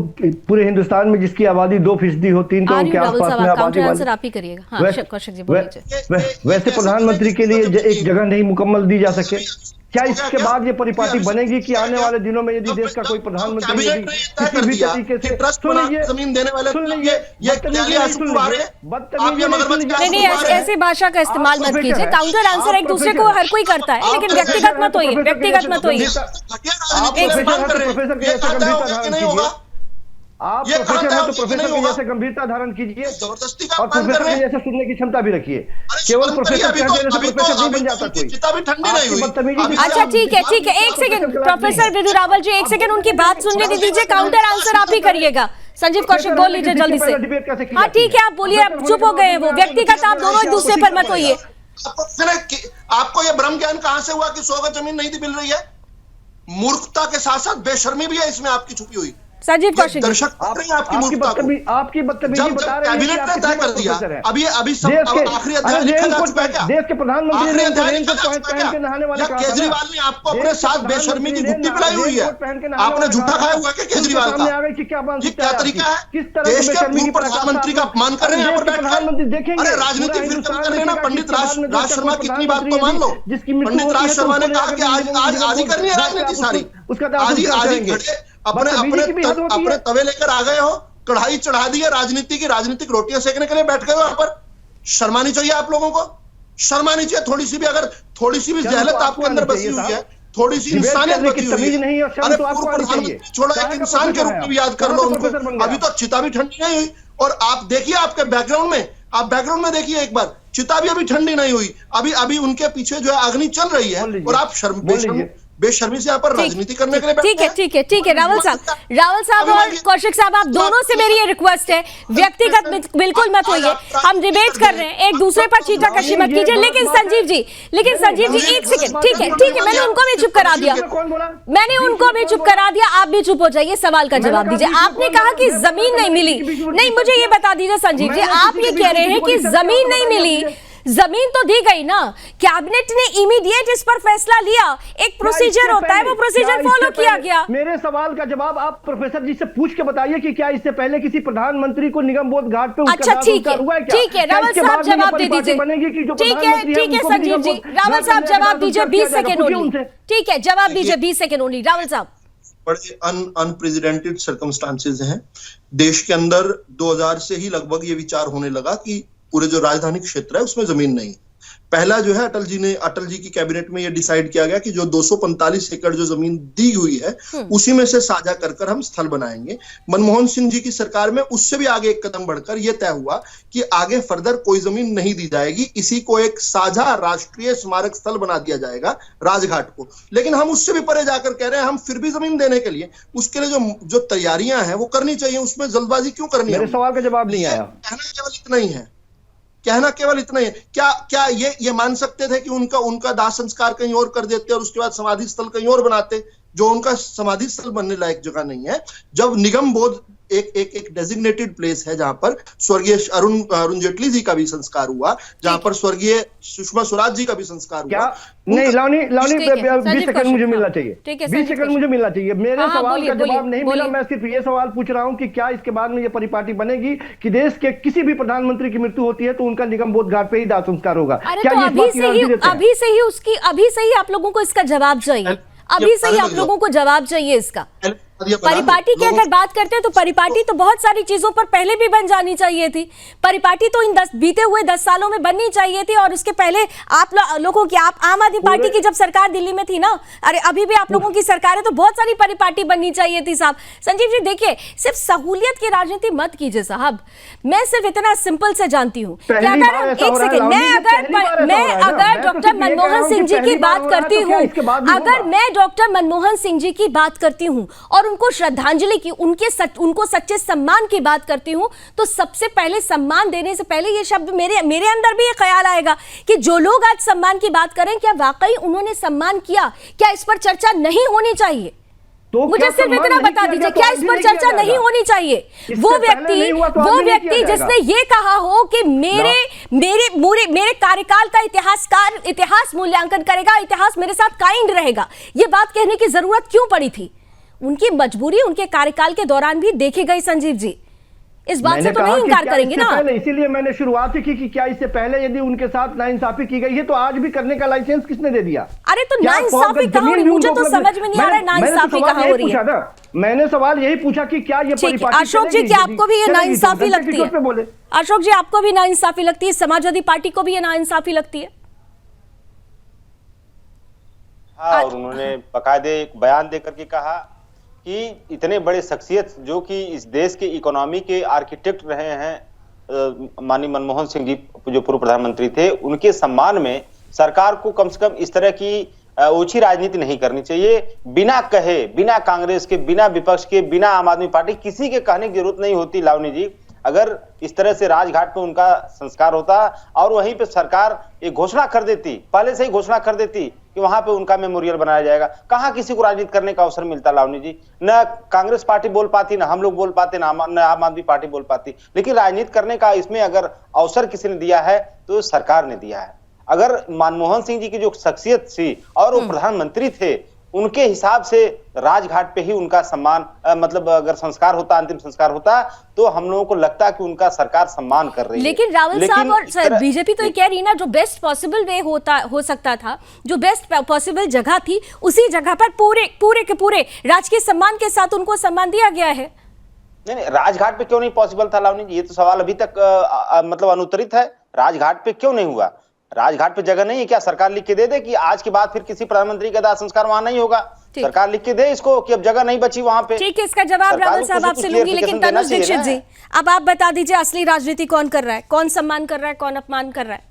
पूरे हिंदुस्तान में जिसकी आबादी 2% हो, 3 करोड़ के आसपास में आबादी वाली, आप ही करिएगा। हाँ, कौशिक जी बोलिए। वैसे प्रधानमंत्री के लिए एक जगह नहीं मुकम्मल दी जा सके? क्या इसके बाद ये परिपाटी बनेगी कि आने वाले दिनों में यदि देश का कोई प्रधानमंत्री किसी भी तरीके से जमीन देने वाले नहीं, ऐसी भाषा का इस्तेमाल मत कीजिए। काउंटर आंसर एक दूसरे को हर कोई करता है, लेकिन व्यक्तिगत मत होइए, व्यक्तिगत मत होइए। आप प्रोफेसर हैं तो प्रोफेसर के जैसे गंभीरता धारण कीजिए और प्रोफेसर के जैसे सुनने की क्षमता भी रखिए। केवल प्रोफेसर के देने से प्रोफेसर नहीं बन जाता कोई। अच्छा ठीक है, एक सेकंड प्रोफेसर विधु रावल जी, एक सेकंड उनकी बात सुनने दीजिए। काउंटर आंसर आप ही करिएगा। संजीव कौशिक बोल लीजिए जल्दी से। हाँ ठीक है, आप बोलिए। आप चुप हो गए हैं वो। व्यक्तिगत आप दोनों एक दूसरे पर मत होइए। आपको यह ब्रह्म ज्ञान कहां से हुआ कि 100 गज जमीन नहीं मिल रही है? मूर्खता के साथ साथ बेशर्मी भी है इसमें आपकी छुपी हुई। संजीव कौशिक दर्शक आपकी बदतमीजी बता रहे हैं। कैबिनेट ने तय कर दिया, अभी सब आखिरी अध्याय लिखा जा चुका है क्या? देश के प्रधानमंत्री आखिरी अध्याय लिखा जा चुका है क्या? केजरीवाल ने आपको अपने साथ बेशर्मी की गुत्ती पिलाई हुई है। आपने झूठा खाया हुआ क्या केजरीवाल का? ये क्या तरीका है? देश के पूर्व प्रधानमंत्री का अपमान कर रहे हैं यहाँ पर बैठकर। अरे राजनीति फिर कभी कर लेना। पंडित राज शर्मा की इतनी बात को मान लो। पंडित राज शर्मा ने कहा कि आज ही करनी है राजनीति सारी, आज ही घटे अपने तवे लेकर आ गए हो, कढ़ाई चढ़ा दी है राजनीति की, राजनीतिक रोटियां सेकने के लिए बैठ गए हो यहाँ पर। शर्मानी चाहिए आप लोगों को, शर्मानी चाहिए थोड़ी सी भी। अगर थोड़ी सी भी जहलत आपके अंदर बसी हुई है, थोड़ी सी इंसानियत बची हुई है, अरे पूर्व प्रधानमंत्री छोड़ो, एक इंसान के रूप में भी याद कर लो उनको। अभी तो चिता भी ठंडी नहीं हुई। और आप देखिए आपके बैकग्राउंड में, आप बैकग्राउंड में देखिए एक बार, चिता भी अभी ठंडी नहीं हुई। अभी उनके पीछे जो है अग्नि चल रही है और आप बेशर्मी से यहाँ पर राजनीति करने के लिए ठीक है रावल साहब और कौशिक साहब, आप दोनों से मेरी ये रिक्वेस्ट है, व्यक्तिगत बिल्कुल मत होइए। हम डिबेट कर रहे हैं, एक दूसरे पर चीटाकशी मत कीजिए। लेकिन संजीव जी एक सेकंड, ठीक है, मैंने उनको भी चुप करा दिया, आप भी चुप हो जाइए, सवाल का जवाब दीजिए। आपने कहा कि जमीन नहीं मिली, नहीं मुझे ये बता दीजिए संजीव जी, आप ये कह रहे हैं कि जमीन नहीं मिली, जमीन तो दी गई ना, कैबिनेट ने इमीडिएट इस पर फैसला लिया। एक प्रोसीजर होता है, वो प्रोसीजर फॉलो किया गया। मेरे सवाल का जवाब आप प्रोफेसर जी से पूछ के बताइए कि क्या इससे पहले किसी प्रधानमंत्री को निगम बोध घाट पे अच्छा ठीक है रावल साहब जवाब दे दीजिए। ठीक है संजीव जी, रावल साहब जवाब दीजिए 20 सेकेंड ओनली। ठीक है, जवाब दीजिए 20 सेकेंड ओनली। रावल साहब, बड़े अनप्रेसिडेंटेड सर्कमस्टांसेस हैं देश के अंदर। 2000 से ही लगभग ये विचार होने लगा कि पूरे जो राजधानी क्षेत्र है उसमें जमीन नहीं। पहला जो है अटल जी की कैबिनेट में ये डिसाइड किया गया कि जो 245 एकड़ जो जमीन दी हुई है उसी में से साझा कर हम स्थल बनाएंगे। मनमोहन सिंह जी की सरकार में उससे भी आगे एक कदम बढ़कर यह तय हुआ कि आगे फर्दर कोई जमीन नहीं दी जाएगी, इसी को एक साझा राष्ट्रीय स्मारक स्थल बना दिया जाएगा राजघाट को। लेकिन हम उससे भी परे जाकर कह रहे हैं हम फिर भी जमीन देने के लिए, उसके लिए जो तैयारियां हैं वो करनी चाहिए, उसमें जल्दबाजी क्यों करनी है? मेरे सवाल का जवाब नहीं आया। कहना केवल इतना ही है। क्या ये मान सकते थे कि उनका दाह संस्कार कहीं और कर देते और उसके बाद समाधि स्थल कहीं और बनाते, जो उनका समाधि स्थल बनने लायक जगह नहीं है? जब निगम बोध एक डेजिग्नेटेड प्लेस है जहां पर स्वर्गीय अरुण जेटली जी का भी संस्कार हुआ, जहां पर स्वर्गीय सुषमा स्वराज जी का भी संस्कार हुआ। नहीं लावनी 20 सेकंड मुझे मिलना चाहिए, 20 सेकंड मुझे मिलना चाहिए। मेरे सवाल का जवाब नहीं मिला। मैं सिर्फ ये सवाल पूछ रहा हूं कि क्या इसके बाद में ये परिपाटी बनेगी कि देश के किसी भी प्रधानमंत्री की मृत्यु होती है तो उनका निगम बोध घाट पे ही दाह संस्कार होगा? क्या अभी से ही आप लोगों को इसका जवाब चाहिए, अभी से ही आप लोगों को जवाब चाहिए इसका। परिपाटी की अगर बात करते हैं तो परिपाटी तो बहुत सारी चीजों पर पहले भी बन जानी चाहिए थी। परिपाटी तो इन बीते हुए 10 सालों में बननी चाहिए थी, और उसके पहले आप लोगों की, आप आम आदमी पार्टी की जब सरकार दिल्ली में थी ना, अरे अभी भी आप लोगों की सरकार है, तो बहुत सारी परिपाटी बननी चाहिए थी साहब। संजीव जी देखिए, सिर्फ सहूलियत की राजनीति मत कीजिए साहब। मैं सिर्फ इतना सिंपल से जानती हूँ कि अगर मैं अगर डॉक्टर मनमोहन सिंह जी की बात करती हूँ, अगर मैं डॉक्टर मनमोहन सिंह जी की बात करती हूँ और उनको श्रद्धांजलि की, उनको सच्चे सम्मान की बात करती हूं, तो सबसे पहले सम्मान देने से पहले ये शब्द मेरे अंदर भी ये ख्याल आएगा कि जो लोग आज सम्मान की बात करें, क्या वाकई उन्होंने सम्मान किया? क्या इस पर चर्चा नहीं होनी चाहिए? तो मुझे क्या सिर्फ सम्मान इतना नहीं बता किया दीजिए, गया तो क्या आज इस भी पर नहीं किया चर्चा नहीं जाएगा? होनी चाहिए? इससे वो पहले नहीं हुआ तो आज वो भी नहीं किया व्यक्ति जिसने जाएगा। ये कहा हो कि मेरे कार्यकाल का इतिहास मूल्यांकन करेगा, इतिहास मेरे साथ काइंड रहेगा, ये बात कहने की जरूरत क्यों पड़ी थी? उनकी मजबूरी उनके कार्यकाल के दौरान भी देखी गई संजीव जी, इस बात से तो नहीं इनकार करेंगे ना। इसीलिए मैंने शुरुआत ही की कि क्या इससे पहले यदि उनके साथ नाइंसाफी की गई है तो आज भी करने का लाइसेंस किसने दे दिया? अरे तो नाइंसाफी कहां हो रही, मुझे तो समझ में नहीं आ रहा है नाइंसाफी कहां हो रही है। मैंने सवाल यही पूछा कि क्या ये परिपाटी अशोक जी, क्या आपको भी ये नाइंसाफी लगती है? अशोक जी, आपको भी नाइंसाफी लगती है? समाजवादी पार्टी को भी ये नाइंसाफी लगती है? हाँ, और उन्होंने बाकायदे एक बयान देकर के कहा कि इतने बड़े शख्सियत जो कि इस देश के इकोनॉमी के आर्किटेक्ट रहे हैं, माननीय मनमोहन सिंह जी जो पूर्व प्रधानमंत्री थे, उनके सम्मान में सरकार को कम से कम इस तरह की ओछी राजनीति नहीं करनी चाहिए। बिना कहे, बिना कांग्रेस के, बिना विपक्ष के, बिना आम आदमी पार्टी, किसी के कहने की जरूरत नहीं होती लावनी जी। अगर इस तरह से राजघाट पे उनका संस्कार होता और वहीं पे सरकार एक घोषणा कर देती, पहले से ही घोषणा कर देती कि वहां पे उनका मेमोरियल बनाया जाएगा, कहां किसी को राजनीति करने का अवसर मिलता लावनी जी? न कांग्रेस पार्टी बोल पाती, न हम लोग बोल पाते, न आम आदमी पार्टी बोल पाती। लेकिन राजनीति करने का इसमें अगर अवसर किसी ने दिया है तो सरकार ने दिया है। अगर मनमोहन सिंह जी की जो शख्सियत थी और वो प्रधानमंत्री थे, उनके हिसाब से राजघाट पे ही उनका सम्मान, मतलब अगर संस्कार होता, अंतिम संस्कार होता, तो हम लोगों को लगता कि उनका सरकार सम्मान कर रही है। लेकिन रावल साहब और बीजेपी तो ये कह रही ना, जो बेस्ट पॉसिबल वे हो सकता था, जो बेस्ट पॉसिबल जगह थी, उसी जगह पर पूरे के पूरे राजकीय सम्मान के साथ उनको सम्मान दिया गया है। नहीं, राजघाट पे क्यों नहीं पॉसिबल था लावनी जी? ये तो सवाल अभी तक मतलब अनुत्तरित है। राजघाट पे क्यों नहीं हुआ? राजघाट पे जगह नहीं है क्या? सरकार लिख के दे दे कि आज के बाद फिर किसी प्रधानमंत्री का दाह संस्कार वहां नहीं होगा। सरकार लिख के दे इसको कि अब जगह नहीं बची वहां पे। ठीक है, इसका जवाब रावल साहब आपसे लूंगी, लेकिन तनुज दीक्षित जी, अब आप बता दीजिए असली राजनीति कौन कर रहा है? कौन सम्मान कर रहा है, कौन अपमान कर रहा है?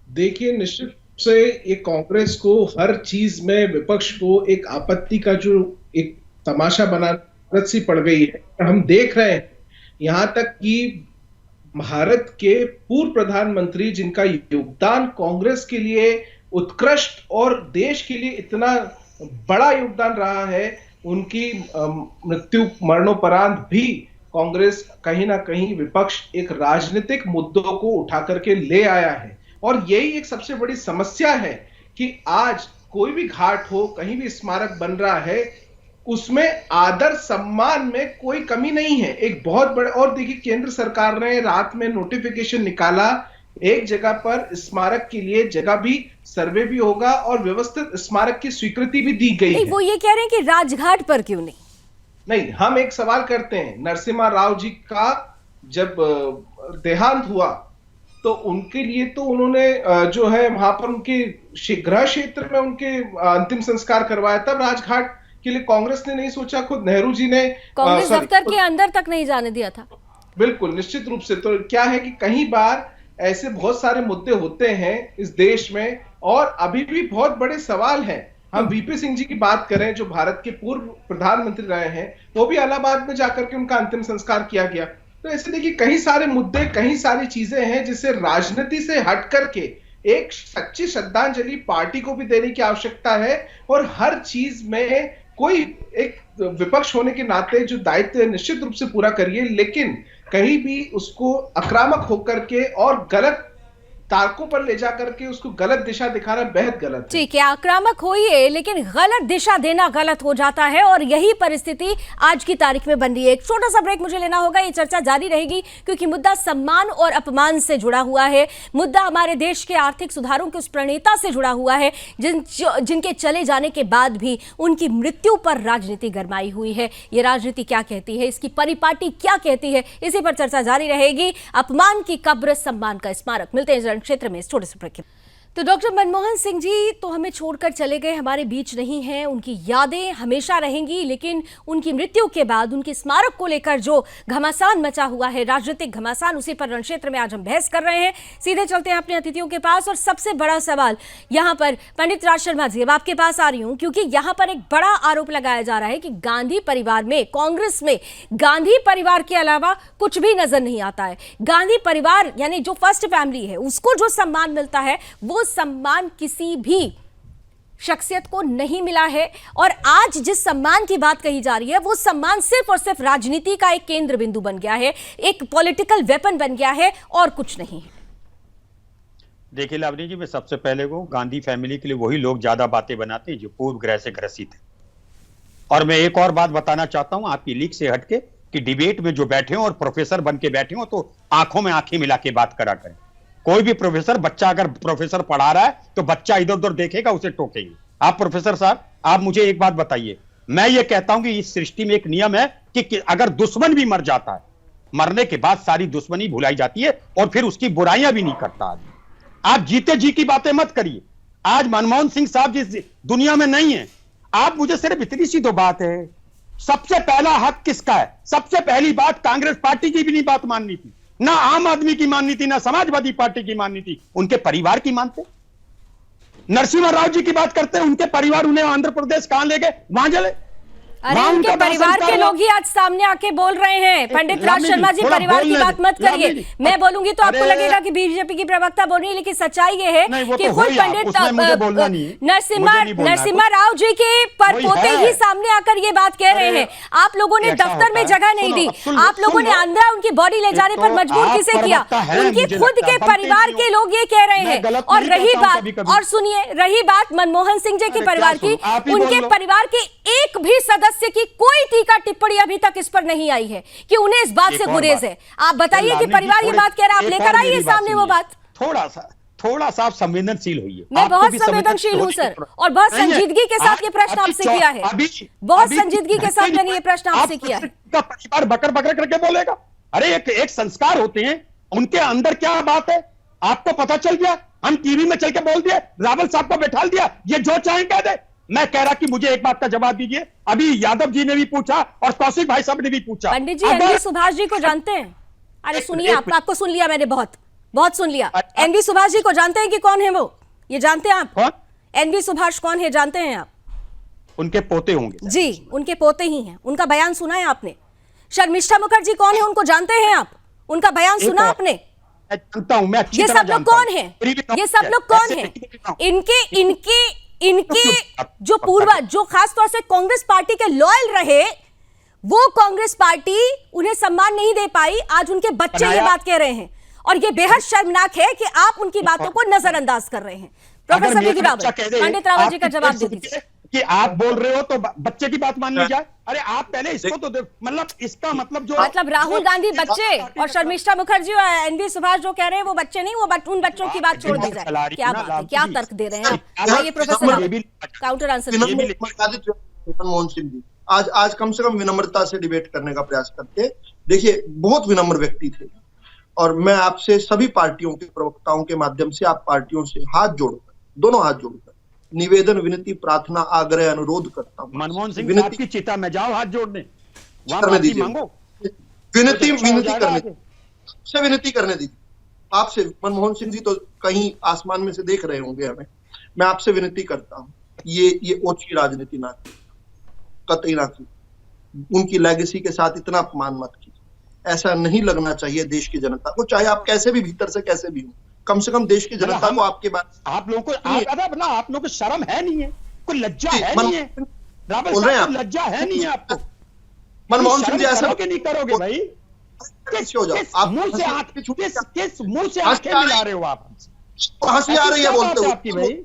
देखिए, निश्चित से एक कांग्रेस को हर चीज में विपक्ष को एक आपत्ति का जो एक तमाशा बनाना सी पड़ गई है। हम देख रहे हैं यहां तक कि भारत के पूर्व प्रधानमंत्री जिनका योगदान कांग्रेस के लिए उत्कृष्ट और देश के लिए इतना बड़ा योगदान रहा है, उनकी मृत्यु मरणोपरांत भी कांग्रेस कहीं ना कहीं विपक्ष एक राजनीतिक मुद्दों को उठा करके ले आया है। और यही एक सबसे बड़ी समस्या है कि आज कोई भी घाट हो, कहीं भी स्मारक बन रहा है, उसमें आदर सम्मान में कोई कमी नहीं है। एक बहुत बड़ा, और देखिए केंद्र सरकार ने रात में नोटिफिकेशन निकाला, एक जगह पर स्मारक के लिए जगह भी सर्वे भी होगा और व्यवस्थित स्मारक की स्वीकृति भी दी गई है। वो ये कह रहे हैं कि राजघाट पर क्यों नहीं? नहीं, हम एक सवाल करते हैं, नरसिम्हा राव जी का जब देहांत हुआ तो उनके लिए तो उन्होंने जो है वहां पर उनके गृह क्षेत्र में उनके अंतिम संस्कार करवाया, तब राजघाट के लिए कांग्रेस ने नहीं सोचा? खुद नेहरू जी ने कांग्रेस दफ्तर के अंदर तक नहीं जाने दिया था। बिल्कुल, निश्चित रूप से। तो क्या है कि कई बार ऐसे बहुत सारे मुद्दे होते हैं इस देश में और अभी भी बहुत बड़े सवाल हैं। हम वीपी सिंह जी की बात करें जो भारत के पूर्व प्रधानमंत्री रहे हैं, वो भी इलाहाबाद में जाकर के उनका अंतिम संस्कार किया गया। तो ऐसे देखिए कई सारे मुद्दे, कई सारी चीजें हैं जिसे राजनीति से हट करके एक सच्ची श्रद्धांजलि पार्टी को भी देने की आवश्यकता है। और हर चीज में कोई एक विपक्ष होने के नाते जो दायित्व है निश्चित रूप से पूरा करिए, लेकिन कहीं भी उसको आक्रामक होकर के और गलत तारकों पर ले जाकर के उसको गलत दिशा दिखाना बेहद गलत है। ठीक है, आक्रामक होइए, लेकिन गलत दिशा देना गलत हो जाता है और यही परिस्थिति आज की तारीख में बन रही है। एक छोटा सा ब्रेक मुझे लेना होगा, ये चर्चा जारी रहेगी क्योंकि मुद्दा सम्मान और अपमान से जुड़ा हुआ है। मुद्दा हमारे देश के आर्थिक सुधारों के उस प्रणेता से जुड़ा हुआ है जिनके चले जाने के बाद भी उनकी मृत्यु पर राजनीति गरमाई हुई है। ये राजनीति क्या कहती है, इसकी परिपाटी क्या कहती है, इसी पर चर्चा जारी रहेगी। अपमान की कब्र, सम्मान का स्मारक। मिलते हैं क्षेत्र में इस छोटे से ब्रेक। तो डॉक्टर मनमोहन सिंह जी तो हमें छोड़कर चले गए, हमारे बीच नहीं हैं, उनकी यादें हमेशा रहेंगी, लेकिन उनकी मृत्यु के बाद उनके स्मारक को लेकर जो घमासान मचा हुआ है, राजनीतिक घमासान, उसी पर रणक्षेत्र में आज हम बहस कर रहे हैं। सीधे चलते हैं अपने अतिथियों के पास और सबसे बड़ा सवाल यहाँ पर पंडित राज शर्मा जी, अब आपके पास आ रही हूँ क्योंकि यहाँ पर एक बड़ा आरोप लगाया जा रहा है कि गांधी परिवार में, कांग्रेस में गांधी परिवार के अलावा कुछ भी नजर नहीं आता है। गांधी परिवार यानी जो फर्स्ट फैमिली है उसको जो सम्मान मिलता है वो सम्मान किसी भी शख्सियत को नहीं मिला है। और आज जिस सम्मान की बात कही जा रही है वो सम्मान सिर्फ और सिर्फ राजनीति का एक केंद्र बिंदु बन गया है, एक पॉलिटिकल वेपन बन गया है और कुछ नहीं है। देखिए लावनी जी, मैं सबसे पहले को गांधी फैमिली के लिए वही लोग ज्यादा बातें बनाते हैं जो पूर्व ग्रह से ग्रसित है। और मैं एक और बात बताना चाहता हूं आपकी लीक से हटके कि डिबेट में जो बैठे हो और प्रोफेसर बन के बैठे हो तो आंखों में आंखें मिला के बात करा करें। कोई भी प्रोफेसर, बच्चा अगर प्रोफेसर पढ़ा रहा है तो बच्चा इधर उधर देखेगा, उसे टोकेंगे। आप प्रोफेसर साहब, आप मुझे एक बात बताइए, मैं ये कहता हूं कि इस सृष्टि में एक नियम है कि अगर दुश्मन भी मर जाता है, मरने के बाद सारी दुश्मनी भुलाई जाती है और फिर उसकी बुराइयां भी नहीं करता आदमी। आप जीते जी की बातें मत करिए। आज मनमोहन सिंह साहब जिस दुनिया में नहीं है, आप मुझे सिर्फ इतनी सी तो बात है, सबसे पहला हक किसका है? सबसे पहली बात कांग्रेस पार्टी की भी नहीं बात माननी थी, ना आम आदमी की माननी थी, ना समाजवादी पार्टी की माननी थी, उनके परिवार की मानते। नरसिम्हा राव जी की बात करते हैं, उनके परिवार उन्हें आंध्र प्रदेश कहां ले गए, वहां चले। अरे उनके परिवार के लोग ही आज सामने आके बोल रहे हैं। पंडित राज शर्मा जी, परिवार की बात मत करिए। मैं बोलूंगी तो आपको लगेगा कि बीजेपी की प्रवक्ता बोल रही है, लेकिन सच्चाई ये है कि खुद पंडित नरसिम्हा राव जी के परपोते ही सामने आकर ये बात कह रहे हैं। आप लोगों ने दफ्तर में जगह नहीं दी, आप लोगों ने आंध्रा उनकी बॉडी ले जाने पर मजबूर किसे किया? उनकी खुद के परिवार के लोग ये कह रहे हैं। और रही बात, और सुनिए, रही बात मनमोहन सिंह जी के परिवार की, उनके परिवार के एक भी सदस्य की कोई टीका टिप्पणी अभी तक इस पर नहीं आई है कि उन्हें इस बात से गुरेज है। आप बताइए कि परिवार ये बात कह रहा है, आप लेकर आइए सामने वो बात। थोड़ा सा संवेदनशील होइए। मैं बहुत संवेदनशील हूं सर, और बहुत संजीदगी के साथ ये प्रश्न आपसे किया है। बहुत संजीदगी के साथ मैंने ये प्रश्न आपसे किया है। परिवार बकर बकर करके बोलेगा? अरे एक संस्कार होते हैं, उनके अंदर क्या बात है आपको पता चल गया। हम टीवी में चल के बोल दिए, रावल साहब को बैठा दिया, ये जो चाहे कह दे। मैं कह रहा कि मुझे एक बात का जवाब दीजिए। अभी यादव जी ने भी पूछा और कौशिक भाई साहब ने भी पूछा। पंडित जी एनवी सुभाष जी को जानते हैं? अरे सुनिए, आपको सुन लिया मैंने, बहुत सुन लिया। एनवी सुभाष जी को जानते हैं कि कौन है वो? ये जानते हैं आप? एनवी सुभाष कौन है जानते हैं आप? उनके पोते होंगे जी, उनके पोते ही हैं। उनका बयान सुना है आपने? शर्मिष्ठा मुखर्जी कौन है, उनको जानते हैं आप? उनका बयान सुना आपने? जानता हूं मैं, ये सब लोग कौन है? ये सब लोग कौन है? इनके जो पूर्वज, जो खासतौर से कांग्रेस पार्टी के लॉयल रहे, वो कांग्रेस पार्टी उन्हें सम्मान नहीं दे पाई। आज उनके बच्चे ये बात कह रहे हैं और ये बेहद शर्मनाक है कि आप उनकी बातों को नजरअंदाज कर रहे हैं। प्रोफेसर विधि रावल, पंडित रावल जी का जवाब दे दीजिए कि आप बोल रहे हो तो बच्चे की बात मान ली जाए। अरे आप पहले इसको तो मतलब इसका मतलब जो राहुल गांधी बच्चे और शर्मिष्ठा मुखर्जी और एनवी सुभाष जो कह रहे हैं वो बच्चे नहीं, वो उन बच्चों की बात छोड़ दी जाए। क्या बात है, क्या तर्क दे रहे हैं आप? ये professor counter answer Manmohan Singh ji आज कम से कम विनम्रता से डिबेट करने का प्रयास करते। देखिए, बहुत विनम्र व्यक्ति थे और मैं आपसे सभी पार्टियों के प्रवक्ताओं के माध्यम से, आप पार्टियों से हाथ जोड़कर, दोनों हाथ जोड़कर निवेदन, विनती, प्रार्थना, आग्रह, अनुरोध करता हूं। मनमोहन सिंह साहब की चिता में जाओ हाथ जोड़ने, मांगो, विनती करने दीजिए। आपसे मनमोहन सिंह जी तो कहीं आसमान में से देख रहे होंगे हमें। मैं आपसे विनती करता हूं, ये ओछी राजनीति ना की, कतई ना की। उनकी लेगेसी के साथ इतना अपमान मत कीजिए। ऐसा नहीं लगना चाहिए देश की जनता को, चाहे आप कैसे भी भीतर से कैसे भी हो। कम से कम देश की जनता को आपके बात, आप लोगों को शर्म है नहीं है, कोई लज्जा है नहीं है? रावल साहब, लज्जा है नहीं है आपको? मनमोहन सिंह जी ऐसा नहीं करोगे भाई, कैसे हो जाओ आप? मुंह से आंखें मिला रहे हो आप, हंसी आ रही है बोलते हो आपकी भाई,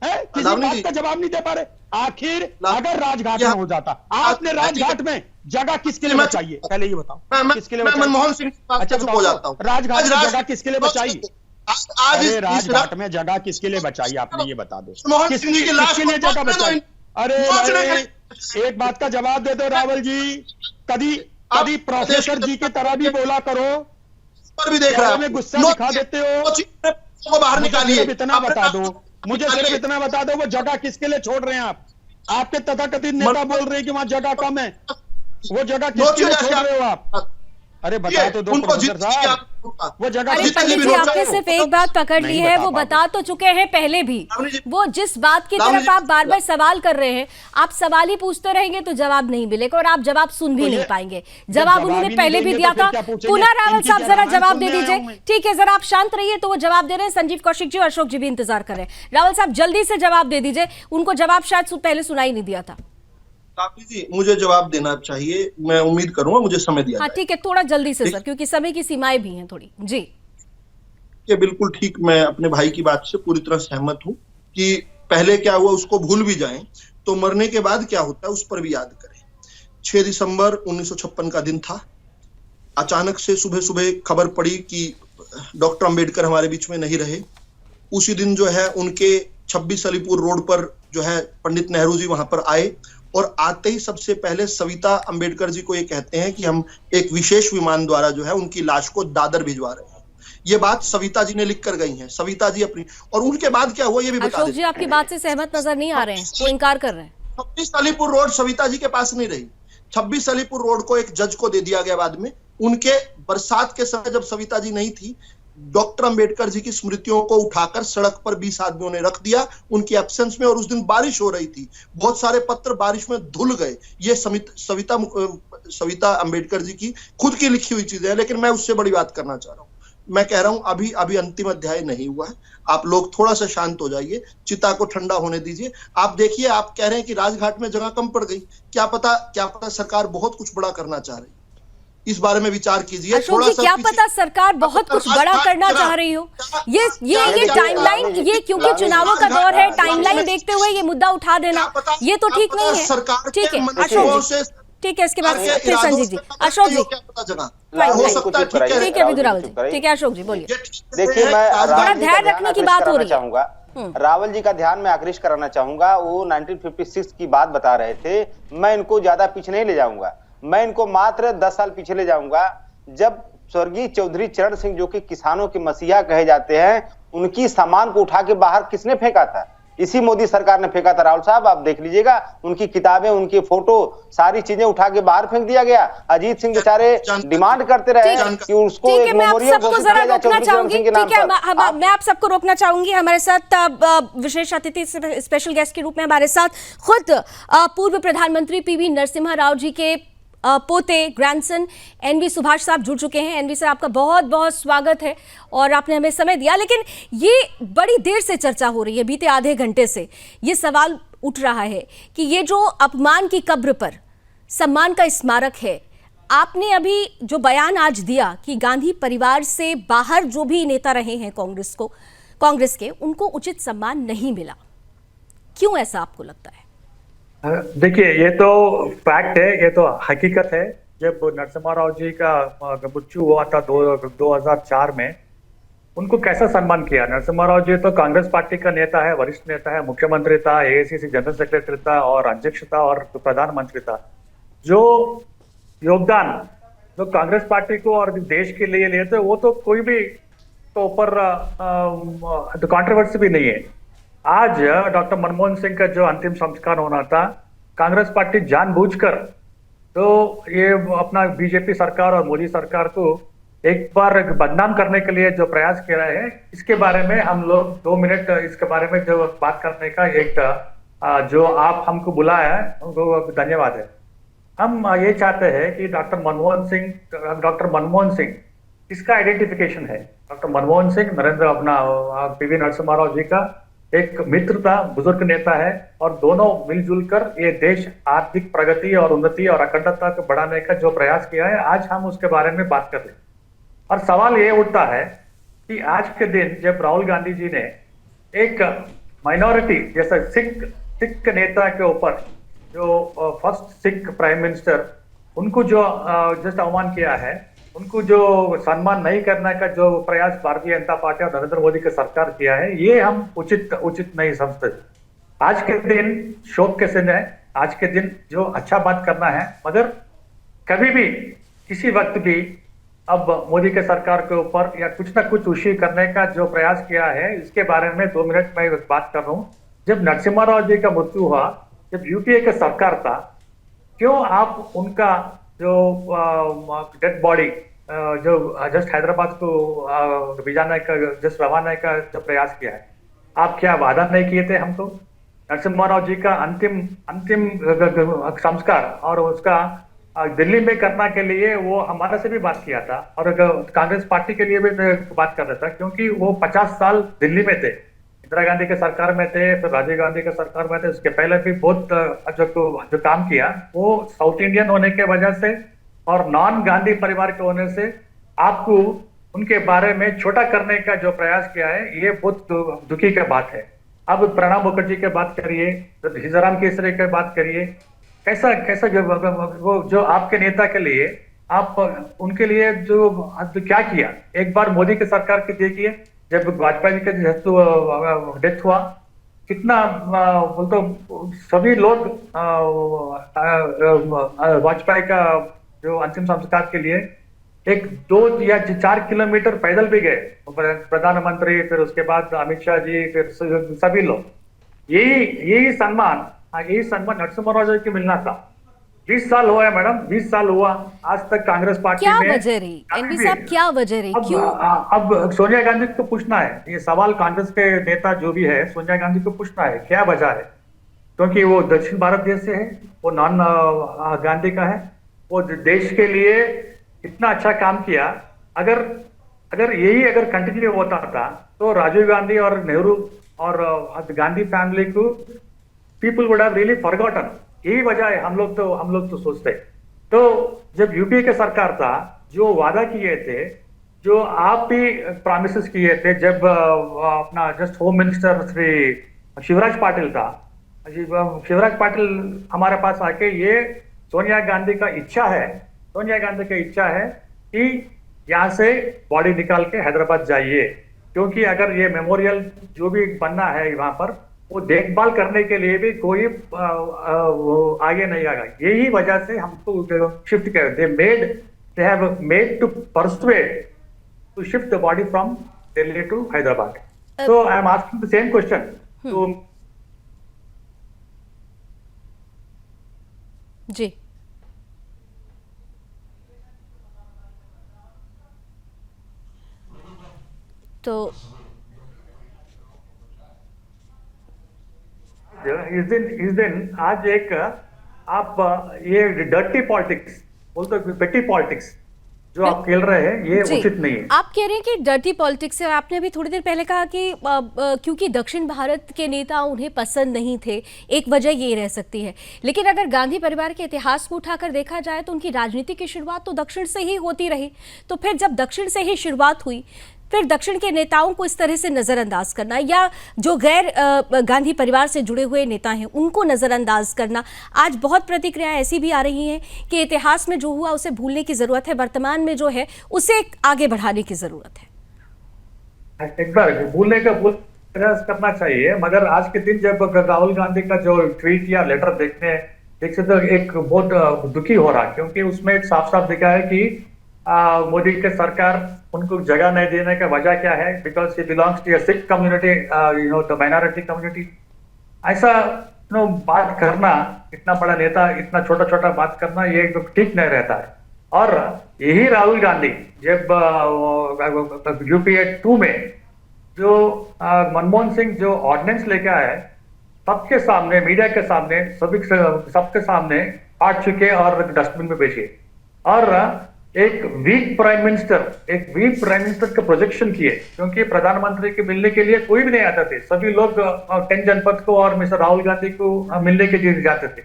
किसी बात का जवाब नहीं दे पा रहे। आखिर अगर राजघाट में हो जाता, आपने राजघाट में जगह किसके लिए बचाई है पहले ये बताओ? किसके लिए? मनमोहन सिंह हो जाता हूँ। राजघाट में जगह किसके लिए बचाई? आज राजघाट में जगह किसके लिए बचाई आपने ये बता दो, किसके लिए जगह बचाई? अरे एक बात का जवाब दे दो रावल जी, कभी प्रोफेसर जी की तरह भी बोला करो, भी देख रहा है गुस्सा दिखा देते हो। बाहर निकालिए, इतना बता दो, मुझे सिर्फ इतना बता दो, वो जगह किसके लिए छोड़ रहे हैं आप? आपके तथाकथित नेता बोल रहे हैं कि वहां जगह कम है, वो जगह किसके लिए छोड़ रहे हो आप? अरे बता तो दो उनको प्रोफेसर जितने भी साहब, आप- वो जगह अरे जितने पंडित भी जी, रोड आपने है, सिर्फ एक बात पकड़ ली नहीं है, बता वो पाओगे। बता तो चुके हैं पहले भी। लावणी जी, वो जिस बात की लावणी तरफ जी, आप बार बार सवाल कर रहे हैं, आप सवाल ही पूछते रहेंगे तो जवाब नहीं मिलेगा और आप जवाब सुन भी तो नहीं ये- पाएंगे। जब जवाब जवाब उन्होंने ही नहीं पहले भी देंगे दिया तो फिर था। क्या पूछेंगे? पुनः रावल इनकी साहब क्या जरा रामायण जवाब सुनने दे आया दीजिए। हूं मैं। ठीक है, जरा आप शांत रहिए तो वो जवाब दे रहे हैं। संजीव कौशिक जी और अशोक जी भी इंतजार कर रहे हैं। रावल साहब जल्दी से जवाब दे दीजिए, उनको जवाब शायद पहले सुनाई नहीं दिया था। लावणी जी, मुझे जवाब देना चाहिए, मैं उम्मीद करूंगा मुझे समय दिया हाँ जाए। ठीक है, थोड़ा जल्दी से सर, क्योंकि समय की सीमाएं भी हैं थोड़ी। जी ये बिल्कुल ठीक, मैं अपने भाई की बात से पूरी तरह सहमत हूं कि पहले क्या हुआ उसको भूल भी जाएं तो मरने के बाद क्या होता है उस पर भी याद करें। 6 दिसंबर 1956 का दिन था। अचानक से सुबह सुबह खबर पड़ी कि डॉक्टर अंबेडकर हमारे बीच में नहीं रहे। उसी दिन जो है उनके 26 अलीपुर रोड पर जो है पंडित नेहरू जी वहां पर आए और आते ही सबसे पहले सविता अंबेडकर जी को ये कहते हैं कि हम एक विशेष विमान द्वारा जो है उनकी लाश को दादर भिजवा रहे हैं। ये बात सविता जी ने लिख कर गई हैं, सविता जी अपनी। और उनके बाद क्या हुआ ये भी बता अशोक जी, देते आपकी बात से सहमत नजर नहीं आ रहे हैं, वो इनकार कर रहे हैं। 26 अलीपुर रोड सविता जी के पास नहीं रही। 26 अलीपुर रोड को एक जज को दे दिया गया बाद में। उनके बरसात के समय जब सविता जी नहीं थी, डॉक्टर अंबेडकर जी की स्मृतियों को उठाकर सड़क पर 20 आदमियों ने रख दिया उनकी एब्सेंस में। और उस दिन बारिश हो रही थी, बहुत सारे पत्र बारिश में धुल गए। ये सविता अंबेडकर जी की खुद की लिखी हुई चीजें हैं। लेकिन मैं उससे बड़ी बात करना चाह रहा हूं। मैं कह रहा हूं अभी अभी अंतिम अध्याय नहीं हुआ है। आप लोग थोड़ा सा शांत हो जाइए, चिता को ठंडा होने दीजिए। आप देखिए, आप कह रहे हैं कि राजघाट में जगह कम पड़ गई। क्या पता सरकार बहुत कुछ बड़ा करना चाह रही है। इस बारे में विचार कीजिए। अशोक जी, क्या पता सरकार बहुत कुछ बड़ा करना चाह रही हो। ये टाइमलाइन, ये क्योंकि चुनावों का दौर है, टाइमलाइन देखते हुए ये मुद्दा उठा देना ये तो ठीक नहीं है। ठीक है अशोक जी, ठीक है, इसके बाद फिर संजीव जी। अशोक जी, हो सकता है, ठीक है विधु रावल जी, ठीक है अशोक जी बोलिए। देखिए, मैं थोड़ा ध्यान रखने की बात हो रही है। चाहूंगा रावल जी का ध्यान मैं आकृष्ट कराना चाहूंगा। वो 1956 की बात बता रहे थे। मैं इनको ज्यादा पीछे नहीं ले जाऊंगा, मैं इनको मात्र 10 साल पीछे ले जाऊंगा, जब स्वर्गीय चौधरी चरण सिंह, जो कि किसानों के मसीहा कहे जाते हैं, उनकी सामान को उठा के बाहर किसने फेंका था? इसी मोदी सरकार ने फेंका था। राहुल साहब आप देख लीजिएगा, उनकी किताबें, उनके फोटो, सारी चीजें उठा के बाहर फेंक दिया गया। अजीत सिंह बेचारे डिमांड करते रहे कि उसको ठीक है, एक मैं आप मेमोरियल सबको घोषित जरा किया जाए रोकना चौधरी चरण चाहूंगी। सिंह के नाम ठीक है, पर। मैं आप सबको रोकना चाहूंगी। हमारे साथ विशेष अतिथि, स्पेशल गेस्ट के रूप में हमारे साथ खुद पूर्व प्रधानमंत्री पीवी नरसिम्हा राव जी के पोते, ग्रैंडसन एनवी सुभाष साहब जुड़ चुके हैं। एनवी सर, आपका बहुत बहुत स्वागत है और आपने हमें समय दिया। लेकिन ये बड़ी देर से चर्चा हो रही है, बीते आधे घंटे से ये सवाल उठ रहा है कि ये जो अपमान की कब्र पर सम्मान का स्मारक है, आपने अभी जो बयान आज दिया कि गांधी परिवार से बाहर जो भी नेता रहे हैं कांग्रेस के, उनको उचित सम्मान नहीं मिला, क्यों ऐसा आपको लगता है? देखिए, ये तो फैक्ट है, ये तो हकीकत है। जब नरसिम्हा राव जी का मृत्यु हुआ था 2004 में, उनको कैसा सम्मान किया? नरसिम्हा राव जी तो कांग्रेस पार्टी का नेता है, वरिष्ठ नेता है, मुख्यमंत्री था, एआईसीसी जनरल सेक्रेटरी था और अध्यक्ष था और प्रधानमंत्री था। जो योगदान जो कांग्रेस पार्टी को और देश के लिए लिए थे, वो तो कोई भी तो ऊपर कंट्रोवर्सी भी नहीं है। आज डॉक्टर मनमोहन सिंह का जो अंतिम संस्कार होना था, कांग्रेस पार्टी जानबूझकर तो ये अपना बीजेपी सरकार और मोदी सरकार को एक बार बदनाम करने के लिए जो प्रयास किया है, इसके बारे में हम लोग 2 मिनट इसके बारे में जो बात करने का एक जो आप हमको बुलाया है, उनको धन्यवाद है। हम ये चाहते हैं कि डॉक्टर मनमोहन सिंह इसका आइडेंटिफिकेशन है। डॉक्टर मनमोहन सिंह पीवी नरसिम्हा राव जी का एक मित्र था, बुजुर्ग नेता है और दोनों मिलजुल कर ये देश आर्थिक प्रगति और उन्नति और अखंडता को बढ़ाने का जो प्रयास किया है, आज हम उसके बारे में बात कर रहे हैं। और सवाल ये उठता है कि आज के दिन जब राहुल गांधी जी ने एक माइनॉरिटी जैसा सिख नेता के ऊपर, जो फर्स्ट सिख प्राइम मिनिस्टर, उनको जो जस्ट अवमान किया है, उनको जो सम्मान नहीं करने का जो प्रयास भारतीय जनता पार्टी और नरेंद्र मोदी की सरकार किया है, ये हम उचित नहीं समझते। आज के दिन शोक के दिन है, आज के दिन जो अच्छा बात करना है, मगर कभी भी किसी वक्त भी अब मोदी के सरकार के ऊपर या कुछ ना कुछ उशी करने का जो प्रयास किया है, इसके बारे में 2 मिनट में बात कर रहा हूं। जब नरसिम्हा राव जी का मृत्यु हुआ, जब यूपीए का सरकार था, क्यों आप उनका जो डेड बॉडी जो जस्ट हैदराबाद को भिजाने का, जस्ट रवाना का जो प्रयास किया है, आप क्या वादा नहीं किए थे हमको? नरसिम्हा राव जी का अंतिम संस्कार और उसका दिल्ली में करने के लिए वो हमारे से भी बात किया था और कांग्रेस पार्टी के लिए भी बात कर रहा था, क्योंकि वो 50 साल दिल्ली में थे, इंदिरा गांधी के सरकार में थे, फिर राजीव गांधी के सरकार में थे, उसके पहले भी बहुत जो काम किया वो साउथ इंडियन होने के वजह से और नॉन गांधी परिवार के होने से आपको उनके बारे में छोटा करने का जो प्रयास किया है, ये बहुत दुखी की बात है। अब प्रणब मुखर्जी की बात करिए, सीताराम केसरी की बात करिए, कैसा वो जो आपके नेता के लिए आप उनके लिए जो क्या किया। एक बार मोदी की सरकार की देखिए, जब वाजपेयी जी का डेथ हुआ, कितना बोलते सभी लोग वाजपेयी का जो अंतिम संस्कार के लिए 1, 2 या 4 किलोमीटर पैदल भी गए, प्रधानमंत्री, फिर उसके बाद अमित शाह जी, फिर सभी लोग। यही सम्मान नरसिम्हा राव जी की मिलना था। 20 साल हुआ है मैडम, 20 साल हुआ, आज तक कांग्रेस पार्टी में क्या वजह रही एनबी साहब, क्या वजह रही, क्यों? अब सोनिया गांधी को पूछना है, ये सवाल कांग्रेस के नेता जो भी है सोनिया गांधी को पूछना है क्या वजह है, क्योंकि वो दक्षिण भारत देश से है, वो नॉन गांधी का है, वो देश के लिए इतना अच्छा काम किया। अगर यही कंटिन्यू होता था तो राजीव गांधी और नेहरू और गांधी फैमिली को people would have really forgotten. यही वजह है, हम लोग तो सोचते। तो जब यूपीए के सरकार था, जो वादा किए थे, जो आप भी प्रॉमिसेस किए थे, जब अपना just home minister Shri Shivraj Patil था, शिवराज पाटिल हमारे पास आके ये सोनिया गांधी की इच्छा है कि यहाँ से बॉडी निकाल के हैदराबाद जाइए, क्योंकि अगर ये मेमोरियल जो भी बनना है वहां पर, वो देखभाल करने के लिए भी कोई आगे नहीं आएगा। यही वजह से हमको शिफ्ट कर they have made to persuade to shift the body from Delhi to Hyderabad. So I am asking the same question to ji. तो इस दिन आज एक आप ये डर्टी पॉलिटिक्स बोलते हो, पेटी पॉलिटिक्स जो आप खेल रहे हैं, ये उचित नहीं है। आप कह रहे हैं कि डर्टी पॉलिटिक्स है। आपने अभी थोड़ी देर पहले कहा कि क्योंकि दक्षिण भारत के नेता उन्हें पसंद नहीं थे, एक वजह ये रह सकती है। लेकिन अगर गांधी परिवार के इतिहास को उठाकर देखा जाए तो उनकी राजनीति की शुरुआत तो दक्षिण से ही होती रही। तो फिर जब दक्षिण से ही शुरुआत हुई, फिर दक्षिण के नेताओं को इस तरह से नजरअंदाज करना या जो गैर गांधी परिवार से जुड़े हुए नेता हैं उनको नजरअंदाज करना, आज बहुत प्रतिक्रियाएं ऐसी भी आ रही हैं कि इतिहास में जो हुआ उसे भूलने की जरूरत है, वर्तमान में जो है उसे आगे बढ़ाने की जरूरत है। एक बार भूलने का प्रयास करना चाहिए, मगर आज के दिन जब राहुल गांधी का जो ट्वीट या लेटर देख सकते तो एक बहुत दुखी हो रहा, क्योंकि उसमें एक साफ साफ दिखा है कि मोदी के सरकार उनको जगह नहीं देने का वजह क्या है, because he belongs to Sikh community, the minority community. ऐसा बात करना, इतना बड़ा नेता इतना छोटा छोटा बात करना, ये तो ठीक नहीं रहता है। और यही राहुल गांधी जब यूपीए 2 में जो मनमोहन सिंह जो ऑर्डिनेंस लेके आए, सबके सामने, मीडिया के सामने, सबके सामने काट चुके और डस्टबिन में बेचे, और एक वीक प्राइम मिनिस्टर का प्रोजेक्शन किए, क्योंकि प्रधानमंत्री के मिलने के लिए कोई भी नहीं आता थे, सभी लोग 10 जनपद को और मिस्टर राहुल गांधी को मिलने के लिए जाते थे।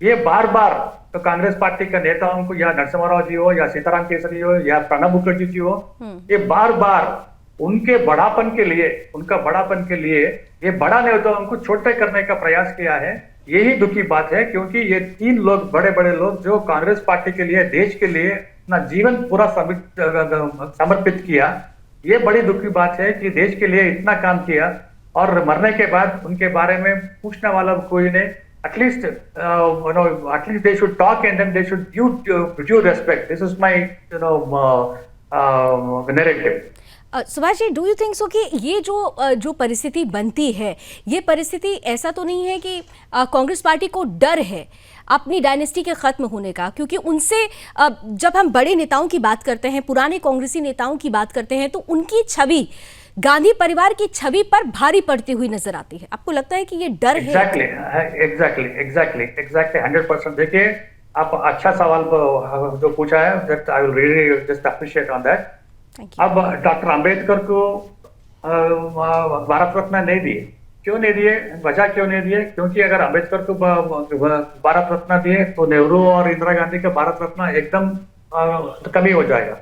ये बार बार तो कांग्रेस पार्टी के नेताओं को, या नरसिम्हा राव जी हो, या सीताराम केसरी हो, या प्रणब मुखर्जी जी हो, ये बार बार उनके बड़ापन के लिए ये बड़ा नेताओं को छोटे करने का प्रयास किया है। यही दुखी बात है, क्योंकि ये 3 लोग, बड़े बड़े लोग जो कांग्रेस पार्टी के लिए, देश के लिए अपना जीवन पूरा समर्पित किया, ये बड़ी दुखी बात है कि देश के लिए इतना काम किया और मरने के बाद उनके बारे में पूछने वाला कोई नहीं। At least they should talk and then they should give due respect. This is my narrative. Subhash ji, do you think so कि ये जो परिस्थिति बनती है, ये परिस्थिति ऐसा तो नहीं है कि कांग्रेस पार्टी को डर है अपनी डायनेस्टी के खत्म होने का? क्योंकि उनसे जब हम बड़े नेताओं की बात करते हैं, पुराने कांग्रेसी नेताओं की बात करते हैं, तो उनकी छवि, गांधी परिवार की छवि पर भारी पड़ती हुई नजर आती है। आपको लगता है कि ये डर है? एग्जैक्टली 100%। देखिए, आप अच्छा सवाल जो पूछा है, that I will really just appreciate on that. अब डॉक्टर अंबेडकर को भारत रत्न नहीं दिए, क्यों नहीं दिए? वजह क्यों नहीं दिए? क्योंकि अगर अंबेडकर को भारत रत्न दिए तो नेहरू और इंदिरा गांधी का भारत रत्न एकदम कमी हो जाएगा।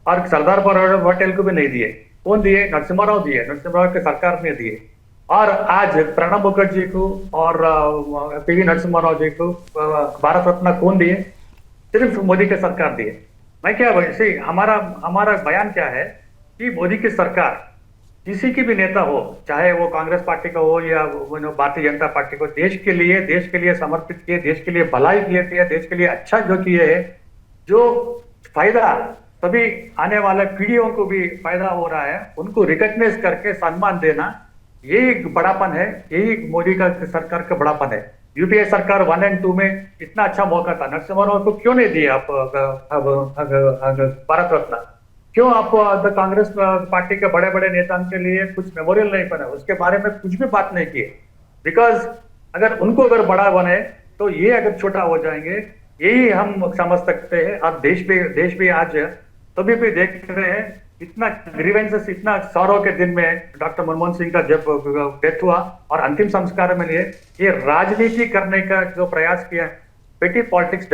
और सरदार पटेल को भी नहीं दिए। कौन दिए? नरसिम्हा राव दिए, नरसिम्हा राव की सरकार ने दिए। और आज प्रणब मुखर्जी को और पीवी नरसिम्हा राव जी को भारत रत्न कौन दिए? सिर्फ मोदी की सरकार दिए। मैं क्या वैसे हमारा बयान क्या है कि मोदी की सरकार किसी की भी नेता हो, चाहे वो कांग्रेस पार्टी का हो या भारतीय जनता पार्टी को, देश के लिए समर्पित किए, देश के लिए भलाई किए थे, देश के लिए अच्छा जो किए है, जो फायदा सभी आने वाले पीढ़ियों को भी फायदा हो रहा है, उनको रिकॉग्नाइज करके सम्मान देना, यही बड़ापन है, यही मोदी का सरकार का बड़ापन है। यूपीए सरकार 1 और 2 में इतना अच्छा मौका था, नरसिम्हा राव को क्यों नहीं दिया आप भारत रत्न? क्यों आप कांग्रेस पार्टी के बड़े बड़े नेताओं के लिए कुछ मेमोरियल नहीं बने, उसके बारे में कुछ भी बात नहीं किए? बिकॉज अगर उनको बड़ा बने तो ये अगर छोटा हो जाएंगे, यही हम समझ सकते हैं। और देश भी आज सभी भी देख रहे हैं, इतना ग्रीवेंसेस, इतना सौरव के दिन में डॉक्टर मनमोहन सिंह का जब डेथ हुआ और अंतिम संस्कार में लिए, ये राजनीति करने का जो प्रयास किया, पेटी पॉलिटिक्स,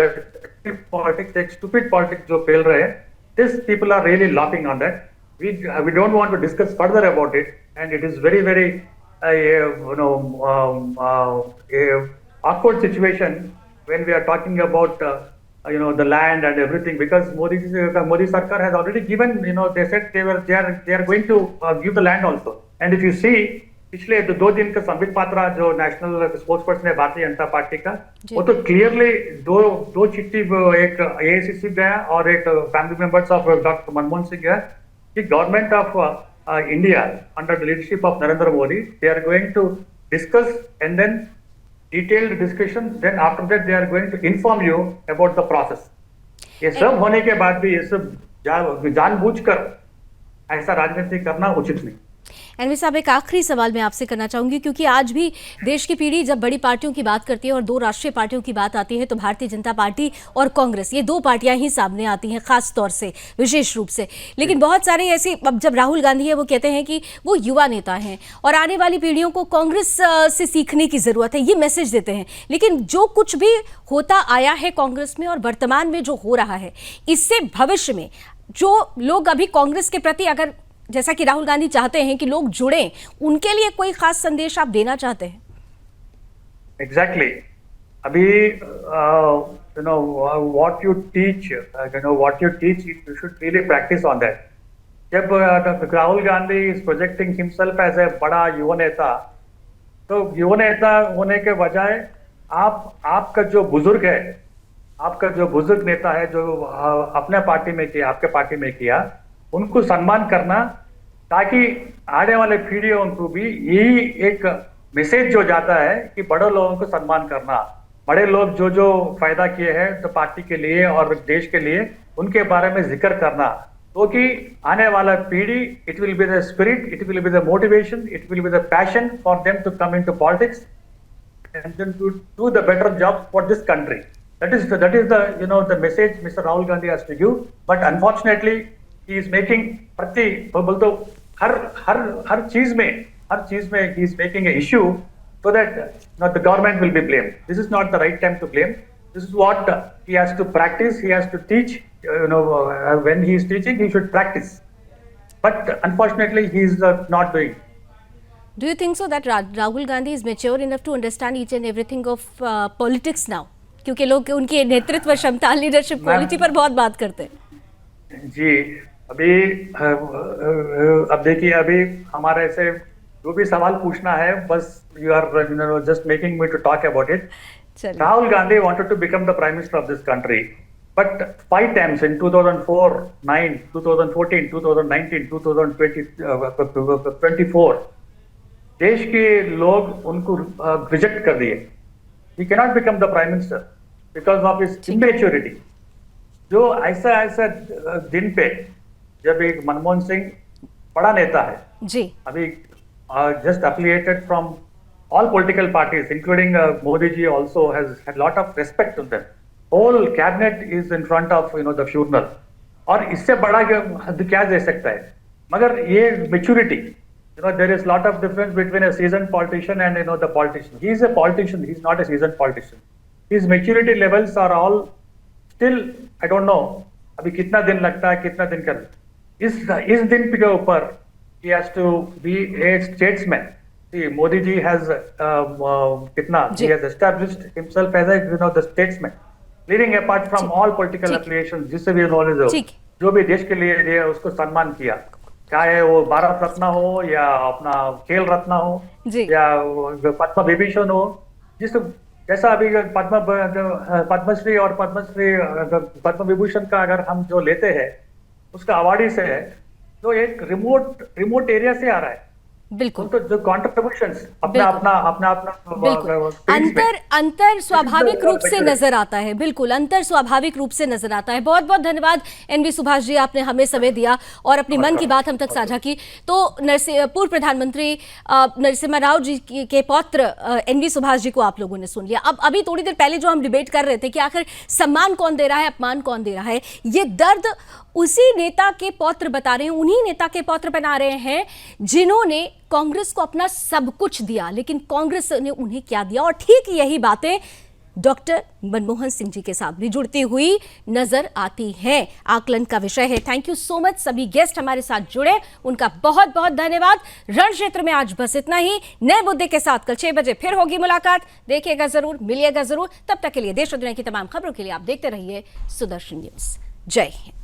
स्टूपिड पॉलिटिक्स जो फैल रहे हैं, this people are really laughing on that. We don't want to discuss further about it, and it is very awkward situation when we are talking about the land and everything, because Modi Sarkar has already given, they said they are going to give the land also. And if you see, पिछले 2 दिन का संबित पात्रा जो national sports person है Bharatiya Janata party का, वो तो clearly दो चिट्ठी, एक एआईसीसी गया और एक family members of doctor Manmohan Singh गया कि government of India under the leadership of Narendra Modi, they are going to discuss and then detailed discussion, then after that they are going to inform you about the process. ये सब होने के बाद भी ये सब जानबूझकर ऐसा राजनीति करना उचित नहीं। एनवी साहब, एक आखिरी सवाल मैं आपसे करना चाहूंगी, क्योंकि आज भी देश की पीढ़ी जब बड़ी पार्टियों की बात करती है और 2 राष्ट्रीय पार्टियों की बात आती है तो भारतीय जनता पार्टी और कांग्रेस, ये 2 पार्टियां ही सामने आती हैं, खास तौर से, विशेष रूप से। लेकिन बहुत सारे ऐसे, अब जब राहुल गांधी है, वो कहते हैं कि वो युवा नेता हैं और आने वाली पीढ़ियों को कांग्रेस से सीखने की जरूरत है, ये मैसेज देते हैं। लेकिन जो कुछ भी होता आया है कांग्रेस में और वर्तमान में जो हो रहा है, इससे भविष्य में जो लोग अभी कांग्रेस के प्रति, अगर जैसा कि राहुल गांधी चाहते हैं कि लोग जुड़े, उनके लिए कोई खास संदेश आप देना चाहते हैं? एग्जैक्टली। अभी what you teach, you should really practice on that. जब Rahul Gandhi is projecting himself as a बड़ा युवा नेता, तो युवा नेता होने के बजाय आपका जो बुजुर्ग है, आपका जो बुजुर्ग नेता है, जो अपने पार्टी में किया, आपके पार्टी में किया, उनको सम्मान करना, ताकि आने वाले पीढ़ियों को भी यही एक मैसेज जो जाता है कि बड़े लोगों को सम्मान करना, बड़े लोग जो फायदा किए हैं तो पार्टी के लिए और देश के लिए, उनके बारे में जिक्र करना, तो कि आने वाला पीढ़ी, it will be the spirit, it will be the motivation, it will be the passion for them to come into politics and then to do the better job for this country. That is the message Mr. Rahul Gandhi has to give. But unfortunately, he is making हर चीज में he is making an issue so that the government will be blamed. This is not the right time to blame. This is what he has to practice. He has to teach. When he is teaching, he should practice. But unfortunately, he is not doing. Do you think so that Rahul Gandhi is mature enough to understand each and everything of politics now? क्योंकि लोग उनकी नेतृत्व क्षमता, leadership quality पर बहुत बात करते हैं। जी, अब देखिए, अभी हमारे से जो भी सवाल पूछना है, बस you are just making me to talk about it. Rahul Gandhi wanted to become the Prime Minister of this country, but 5 times in 2004, 9, 2014, 2019, 2024, देश के लोग उनको रिजेक्ट कर दिए. He cannot become the prime minister because of his immaturity. जो ऐसा दिन पे जब एक मनमोहन सिंह बड़ा नेता है जी, अभी just affiliated from all political parties, including Modi ji also has had lot of respect to them. Whole cabinet is in front of the funeral. और इससे बड़ा क्या दे सकता है? मगर ये maturity, there is lot of difference between a seasoned politician and the politician. He is a politician. He is not a seasoned politician. His maturity levels are all still, I don't know. अभी कितना दिन लगता है, कितना दिन कर इस दिन के ऊपर he has to be a statesman. See, Modi ji has he has established himself as the statesman, leading apart from all political affiliations. जिससे भी knowledge हो, जो भी देश के लिए दिया उसको सम्मान किया, चाहे वो भारत रत्न हो या अपना खेल रत्न हो या पद्म विभूषण हो, जैसा अभी पद्मश्री और पद्म विभूषण का अगर हम जो लेते हैं उसका अवार्डी से है जो एक रिमोट एरिया से आ रहा है. बिल्कुल, तो जो कॉन्ट्रीब्यूशंस अपना अंतर स्वाभाविक रूप से नजर आता है. बिल्कुल, अंतर स्वाभाविक रूप से नजर आता है. बहुत बहुत धन्यवाद एनवी सुभाष जी, आपने हमें समय दिया और अपनी मन की बात हम तक साझा की. तो पूर्व प्रधानमंत्री नरसिम्हा राव जी के पौत्र एनवी सुभाष जी को आप लोगों ने सुन लिया. अब अभी थोड़ी देर पहले जो हम डिबेट कर रहे थे कि आखिर सम्मान कौन दे रहा है, अपमान कौन दे रहा है, ये दर्द उसी नेता के पौत्र बता रहे हैं, उन्हीं नेता के पौत्र बना रहे हैं जिन्होंने कांग्रेस को अपना सब कुछ दिया, लेकिन कांग्रेस ने उन्हें क्या दिया. और ठीक यही बातें डॉक्टर मनमोहन सिंह जी के साथ भी जुड़ती हुई नजर आती हैं. आकलन का विषय है. थैंक यू सो मच सभी गेस्ट हमारे साथ जुड़े, उनका बहुत बहुत धन्यवाद. रण क्षेत्र में आज बस इतना ही. नए मुद्दे के साथ कल 6 बजे फिर होगी मुलाकात. देखिएगा जरूर, मिलिएगा जरूर. तब तक के लिए देश और दुनिया की तमाम खबरों के लिए आप देखते रहिए सुदर्शन न्यूज. जय हिंद.